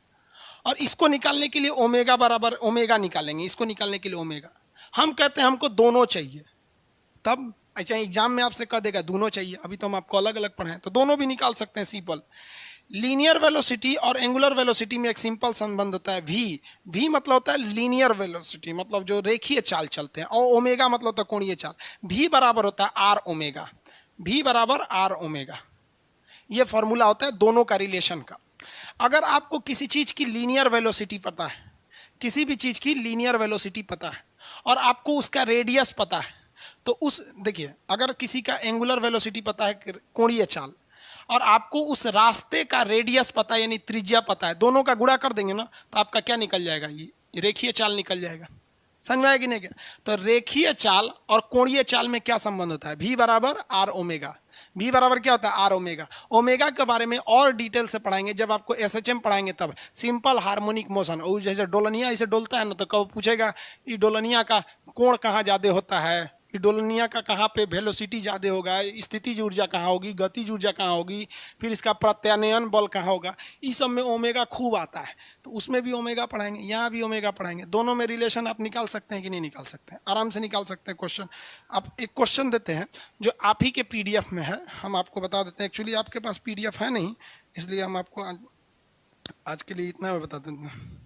और इसको निकालने के लिए ओमेगा बराबर ओमेगा निकालेंगे, इसको निकालने के लिए ओमेगा। हम कहते हैं हमको दोनों चाहिए, तब अच्छा एग्जाम में आपसे कह देगा दोनों चाहिए। अभी तो हम आपको अलग अलग पढ़ाएं, तो दोनों भी निकाल सकते हैं सिंपल। लीनियर वेलोसिटी और एंगुलर वेलोसिटी में एक सिंपल संबंध होता है, वी मतलब होता है लीनियर वेलोसिटी, मतलब जो रेखीय चाल चलते हैं, और ओमेगा मतलब होता है कोणीय चाल। वी बराबर होता है आर ओमेगा, वी बराबर आर ओमेगा, ये फॉर्मूला होता है दोनों का रिलेशन का। अगर आपको किसी चीज की लीनियर वेलोसिटी पता है, किसी भी चीज की लीनियर वेलोसिटी पता है, और आपको उसका रेडियस पता है, तो उस देखिए, अगर किसी का एंगुलर वेलोसिटी पता है, कोणीय चाल, और आपको उस रास्ते का रेडियस पता है यानी त्रिज्या पता है, दोनों का गुणा कर देंगे ना तो आपका क्या निकल जाएगा, ये रेखीय चाल निकल जाएगा। समझ में आया कि नहीं क्या? तो रेखीय चाल और कोणीय चाल में क्या संबंध होता है? भी बराबर आर ओमेगा। भी बराबर क्या होता है? Are omega. ओमेगा के बारे में और डिटेल से पढ़ाएंगे जब आपको एसएचएम पढ़ाएंगे तब। सिंपल हार्मोनिक मोशन, और जैसे डोलनिया इसे डोलता है ना, तो कब पूछेगा ये डोलनिया का कोण कहाँ ज्यादा होता है, डोलनिया का कहाँ पे वेलोसिटी ज़्यादा होगा, स्थितिज ऊर्जा कहाँ होगी, गतिज ऊर्जा कहाँ होगी, फिर इसका प्रत्यानयन बल कहाँ होगा, इस सब में ओमेगा खूब आता है। तो उसमें भी ओमेगा पढ़ाएंगे, यहाँ भी ओमेगा पढ़ाएंगे। दोनों में रिलेशन आप निकाल सकते हैं कि नहीं निकाल सकते हैं? आराम से निकाल सकते हैं क्वेश्चन। आप एक क्वेश्चन देते हैं जो आप ही के पीडीएफ में है, हम आपको बता देते हैं। एक्चुअली आपके पास पीडीएफ है नहीं, इसलिए हम आपको आज के लिए इतना बता देते हैं।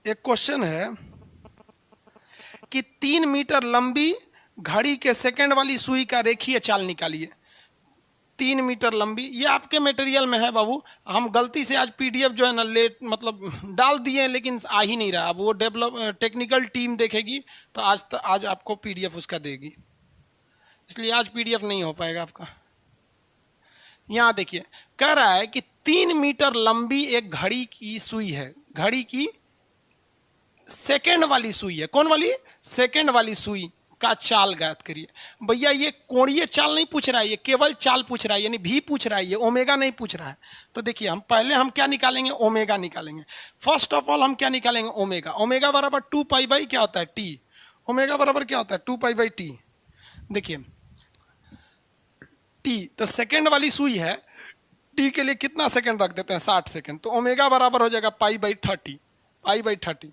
एक क्वेश्चन है कि 3 मीटर लंबी घड़ी के सेकंड वाली सुई का रेखीय चाल निकालिए। 3 मीटर लंबी, ये आपके मटेरियल में है बाबू, हम गलती से आज पीडीएफ जो है ना लेट मतलब डाल दिए हैं, लेकिन आ ही नहीं रहा। अब वो डेवलप टेक्निकल टीम देखेगी तो आज आपको पीडीएफ उसका देगी, इसलिए आज पीडीएफ नहीं हो पाएगा आपका। यहाँ देखिए, कह रहा है कि 3 मीटर लंबी एक घड़ी की सुई है, घड़ी की सेकंड वाली सुई है। कौन वाली? सेकंड वाली सुई का चाल ज्ञात करिए। भैया ये कोणीय चाल नहीं पूछ रहा है, ये केवल चाल पूछ रहा है, यानी भी पूछ रहा है, ये ओमेगा नहीं पूछ रहा है। तो देखिए, हम पहले हम क्या निकालेंगे? ओमेगा निकालेंगे। फर्स्ट ऑफ ऑल हम क्या निकालेंगे? ओमेगा। ओमेगा बराबर 2 पाई बाई क्या होता है? टी। ओमेगा बराबर क्या होता है? 2 पाई बाई टी। देखिए टी तो सेकंड वाली सुई है, टी के लिए कितना सेकंड रख देते हैं? 60 सेकंड। तो ओमेगा बराबर हो जाएगा पाई बाई 30, पाई बाई 30।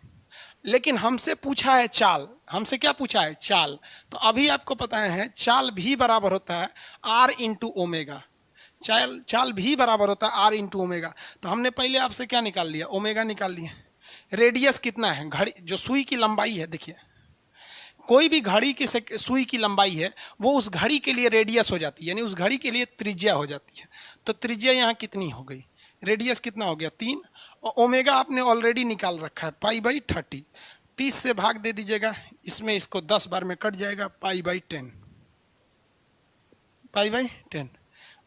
लेकिन हमसे पूछा है चाल, हमसे क्या पूछा है? चाल। तो अभी आपको पता है चाल भी बराबर होता है आर इंटू ओमेगा। चाल भी बराबर होता है आर इंटू ओमेगा। तो हमने पहले आपसे क्या निकाल लिया? ओमेगा निकाल लिया। रेडियस कितना है? घड़ी जो सुई की लंबाई है, देखिए कोई भी घड़ी की सुई की लंबाई है वो उस घड़ी के लिए रेडियस हो जाती है, यानी उस घड़ी के लिए त्रिज्या हो जाती है। तो त्रिज्या यहाँ कितनी हो गई? रेडियस कितना हो गया? 3। और ओमेगा आपने ऑलरेडी निकाल रखा है पाई बाई 30। 30 से भाग दे दीजिएगा, इसमें इसको 10 बार में कट जाएगा, पाई बाई 10। पाई बाई 10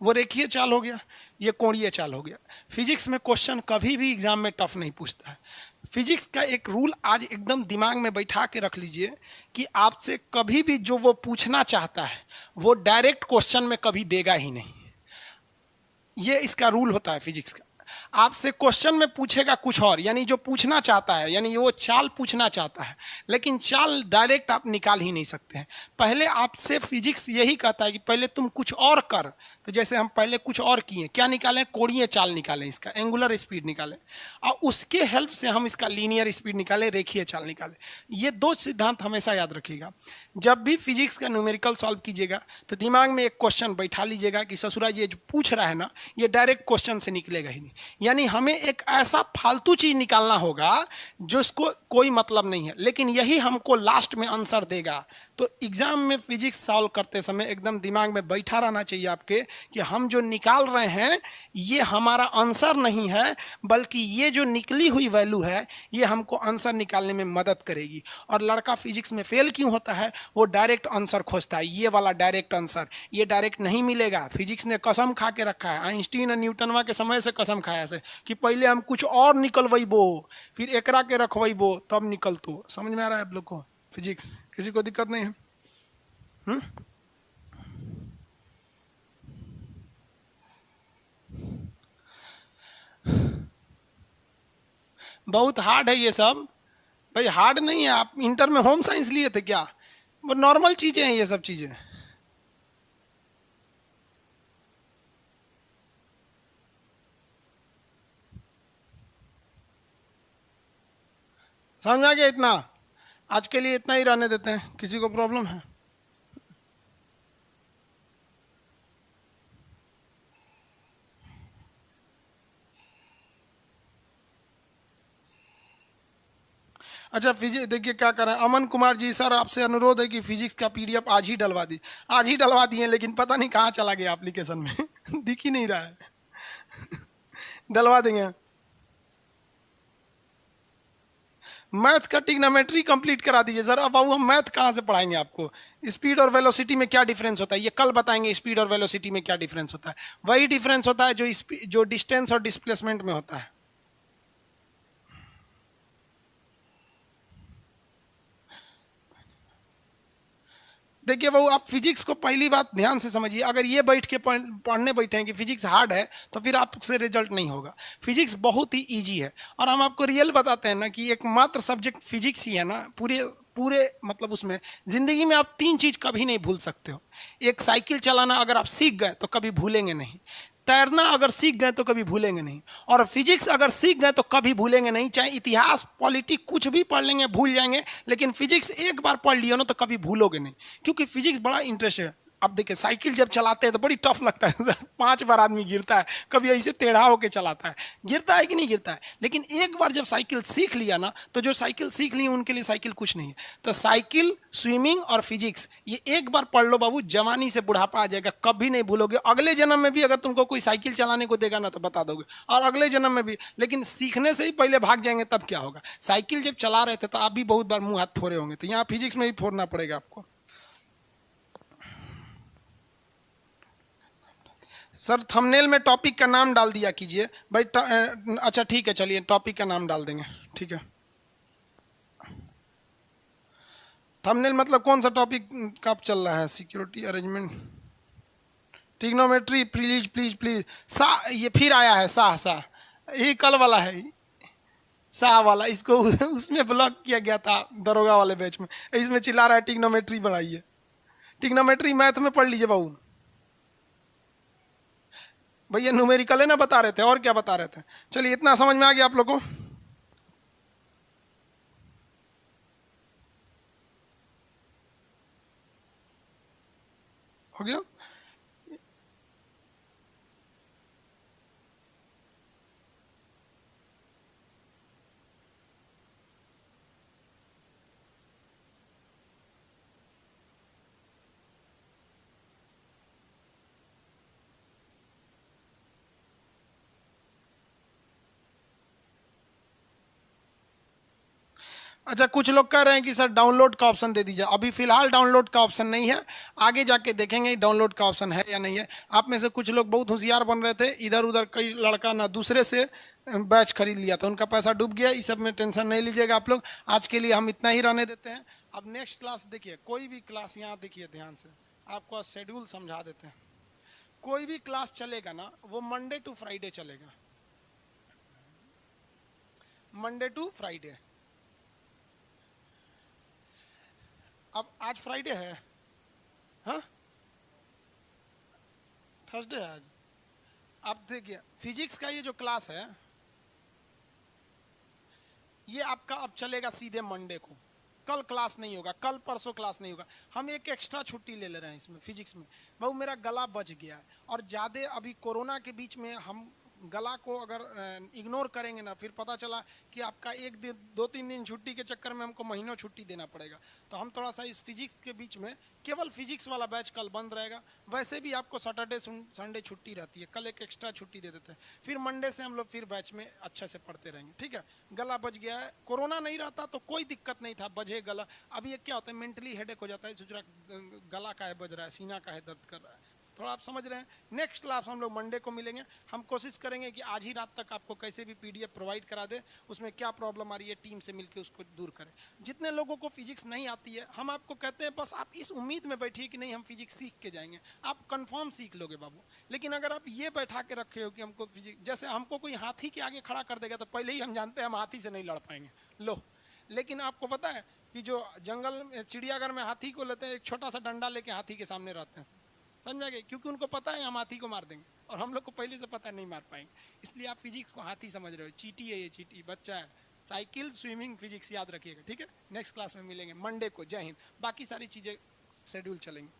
वो रेखीय चाल हो गया, ये कोणीय चाल हो गया। फिजिक्स में क्वेश्चन कभी भी एग्जाम में टफ नहीं पूछता है। फिजिक्स का एक रूल आज एकदम दिमाग में बैठा के रख लीजिए कि आपसे कभी भी जो वो पूछना चाहता है वो डायरेक्ट क्वेश्चन में कभी देगा ही नहीं। ये इसका रूल होता है फिजिक्स का। आपसे क्वेश्चन में पूछेगा कुछ और, यानी जो पूछना चाहता है, यानी वो चाल पूछना चाहता है, लेकिन चाल डायरेक्ट आप निकाल ही नहीं सकते हैं। पहले आपसे फिजिक्स यही कहता है कि पहले तुम कुछ और कर। तो जैसे हम पहले कुछ और किए, क्या निकालें? कोणीय चाल निकालें, इसका एंगुलर स्पीड निकालें, और उसके हेल्प से हम इसका लीनियर स्पीड निकालें, रेखीय चाल निकालें। ये दो सिद्धांत हमेशा याद रखिएगा। जब भी फिजिक्स का न्यूमेरिकल सॉल्व कीजिएगा तो दिमाग में एक क्वेश्चन बैठा लीजिएगा कि ससुरा ये जो पूछ रहा है ना, ये डायरेक्ट क्वेश्चन से निकलेगा ही नहीं। यानी हमें एक ऐसा फालतू चीज निकालना होगा जिसको कोई मतलब नहीं है, लेकिन यही हमको लास्ट में आंसर देगा। तो एग्जाम में फिजिक्स सॉल्व करते समय एकदम दिमाग में बैठा रहना चाहिए आपके कि हम जो निकाल रहे हैं ये हमारा आंसर नहीं है, बल्कि ये जो निकली हुई वैल्यू है ये हमको आंसर निकालने में मदद करेगी। और लड़का फिजिक्स में फेल क्यों होता है? वो डायरेक्ट आंसर खोजता है, ये वाला डायरेक्ट आंसर। ये डायरेक्ट नहीं मिलेगा। फिजिक्स ने कसम खा के रखा है, आइंस्टीन और न्यूटनवा के समय से कसम खाया से कि पहले हम कुछ और निकलवेबो, फिर एकरा के रखवेबो, तब निकलतो। समझ में आ रहा है आप लोग को फिजिक्स? किसी को दिक्कत नहीं है? बहुत हार्ड है ये सब भाई। हार्ड नहीं है। आप इंटर में होम साइंस लिए थे क्या? वो नॉर्मल चीजें हैं ये सब चीजें। समझ आ गया? इतना आज के लिए इतना ही रहने देते हैं। किसी को प्रॉब्लम है? अच्छा फिजिक्स देखिए क्या कर रहे हैं अमन कुमार जी। सर आपसे अनुरोध है कि फिजिक्स का पीडीएफ आज ही डलवा दी। आज ही डलवा दिए, लेकिन पता नहीं कहाँ चला गया एप्लीकेशन में दिख ही नहीं रहा है डलवा देंगे। मैथ का ट्रिग्नोमेट्री कंप्लीट करा दीजिए सर। अब बाबू हम मैथ कहाँ से पढ़ाएंगे आपको? स्पीड और वेलोसिटी में क्या डिफरेंस होता है ये कल बताएंगे। स्पीड और वेलोसिटी में क्या डिफरेंस होता है? वही डिफरेंस होता है जो डिस्टेंस और डिस्प्लेसमेंट में होता है। देखिए बाबू, आप फिजिक्स को पहली बात ध्यान से समझिए। अगर ये बैठ के पढ़ने बैठे हैं कि फिजिक्स हार्ड है तो फिर आपसे रिजल्ट नहीं होगा। फिजिक्स बहुत ही इजी है। और हम आपको रियल बताते हैं ना कि एकमात्र सब्जेक्ट फिजिक्स ही है ना पूरे पूरे मतलब उसमें जिंदगी में आप तीन चीज कभी नहीं भूल सकते हो। एक, साइकिल चलाना अगर आप सीख गए तो कभी भूलेंगे नहीं। तैरना अगर सीख गए तो कभी भूलेंगे नहीं। और फिजिक्स अगर सीख गए तो कभी भूलेंगे नहीं। चाहे इतिहास पॉलिटिक्स कुछ भी पढ़ लेंगे भूल जाएंगे, लेकिन फिजिक्स एक बार पढ़ लिया ना तो कभी भूलोगे नहीं, क्योंकि फिजिक्स बड़ा इंटरेस्ट है। अब देखिए साइकिल जब चलाते हैं तो बड़ी टफ लगता है सर। 5 बार आदमी गिरता है, कभी ऐसे टेढ़ा होके चलाता है, गिरता है कि नहीं गिरता है। लेकिन एक बार जब साइकिल सीख लिया ना तो जो साइकिल सीख ली उनके लिए साइकिल कुछ नहीं है। तो साइकिल, स्विमिंग और फिजिक्स ये एक बार पढ़ लो बाबू, जवानी से बुढ़ापा आ जाएगा, कभी नहीं भूलोगे। अगले जन्म में भी अगर तुमको कोई साइकिल चलाने को देगा ना तो बता दोगे, और अगले जन्म में भी। लेकिन सीखने से ही पहले भाग जाएंगे तब क्या होगा? साइकिल जब चला रहे थे तो आप भी बहुत बार मुंह हाथ फोड़े होंगे, तो यहाँ फिजिक्स में भी फोड़ना पड़ेगा आपको। सर थंबनेल में टॉपिक का नाम डाल दिया कीजिए भाई। अच्छा ठीक है, चलिए टॉपिक का नाम डाल देंगे, ठीक है। थंबनेल मतलब कौन सा टॉपिक का चल रहा है? Security arrangement, trigonometry, please please please. सा, ये फिर आया है सा सा, यही कल वाला है सा वाला। इसको उसमें ब्लॉक किया गया था दरोगा वाले बैच में, इसमें चिल्ला रहा है ट्रिग्नोमेट्री बढ़ाइए। ट्रिग्नोमेट्री मैथ में पढ़ लीजिए बाबू। भैया न्यूमेरिकल है ना बता रहे थे, और क्या बता रहे थे? चलिए इतना समझ में आ गया आप लोगों को? हो गया? अच्छा, कुछ लोग कह रहे हैं कि सर डाउनलोड का ऑप्शन दे दीजिए। अभी फिलहाल डाउनलोड का ऑप्शन नहीं है, आगे जाके देखेंगे डाउनलोड का ऑप्शन है या नहीं है। आप में से कुछ लोग बहुत होशियार बन रहे थे, इधर उधर कई लड़का ना दूसरे से बैच खरीद लिया था, उनका पैसा डूब गया। इस सब में टेंशन नहीं लीजिएगा आप लोग। आज के लिए हम इतना ही रहने देते हैं। अब नेक्स्ट क्लास देखिए, कोई भी क्लास यहाँ देखिए ध्यान से, आपको शेड्यूल समझा देते हैं। कोई भी क्लास चलेगा ना वो मंडे टू फ्राइडे चलेगा, मंडे टू फ्राइडे। अब आज फ्राइडे है, हाँ थर्सडे है आज। अब देखिए फिजिक्स का ये जो क्लास है ये आपका अब चलेगा सीधे मंडे को। कल क्लास नहीं होगा, कल परसों क्लास नहीं होगा। हम एक एक्स्ट्रा छुट्टी ले रहे हैं इसमें फिजिक्स में। बहु मेरा गला बच गया है, और ज़्यादा अभी कोरोना के बीच में हम गला को अगर इग्नोर करेंगे ना, फिर पता चला कि आपका एक दिन 2-3 दिन छुट्टी के चक्कर में हमको महीनों छुट्टी देना पड़ेगा। तो हम थोड़ा सा इस फिजिक्स के बीच में, केवल फिजिक्स वाला बैच कल बंद रहेगा। वैसे भी आपको सैटरडे संडे छुट्टी रहती है, कल एक एक्स्ट्रा छुट्टी दे देते हैं। फिर मंडे से हम लोग फिर बैच में अच्छे से पढ़ते रहेंगे, ठीक है। गला बच गया है, कोरोना नहीं रहता तो कोई दिक्कत नहीं था, बजे गला। अभी ये क्या होता है, मेंटली हेडेक हो जाता है, सोच रहा गला का है बज रहा है, सीना का है दर्द कर रहा है। थोड़ा आप समझ रहे हैं। नेक्स्ट क्लास हम लोग मंडे को मिलेंगे। हम कोशिश करेंगे कि आज ही रात तक आपको कैसे भी पीडीएफ प्रोवाइड करा दे, उसमें क्या प्रॉब्लम आ रही है टीम से मिलकर उसको दूर करें। जितने लोगों को फिजिक्स नहीं आती है, हम आपको कहते हैं बस आप इस उम्मीद में बैठिए कि नहीं हम फिजिक्स सीख के जाएंगे, आप कंफर्म सीख लोगे बाबू। लेकिन अगर आप ये बैठा के रखे हो कि हमको फिजिक्स, जैसे हमको कोई हाथी के आगे खड़ा कर देगा तो पहले ही हम जानते हैं हम हाथी से नहीं लड़ पाएंगे, लो। लेकिन आपको पता है कि जो जंगल में चिड़ियाघर में हाथी को लेते हैं, एक छोटा सा डंडा लेके हाथी के सामने रहते हैं, समझ में आ गए? क्योंकि उनको पता है हम हाथी को मार देंगे, और हम लोग को पहले से पता है नहीं मार पाएंगे। इसलिए आप फिजिक्स को हाथी समझ रहे हो, चीटी है ये, चीटी बच्चा है। साइकिल, स्विमिंग, फिजिक्स याद रखिएगा, ठीक है। नेक्स्ट क्लास में मिलेंगे मंडे को। जय हिंद। बाकी सारी चीज़ें शेड्यूल चलेंगे।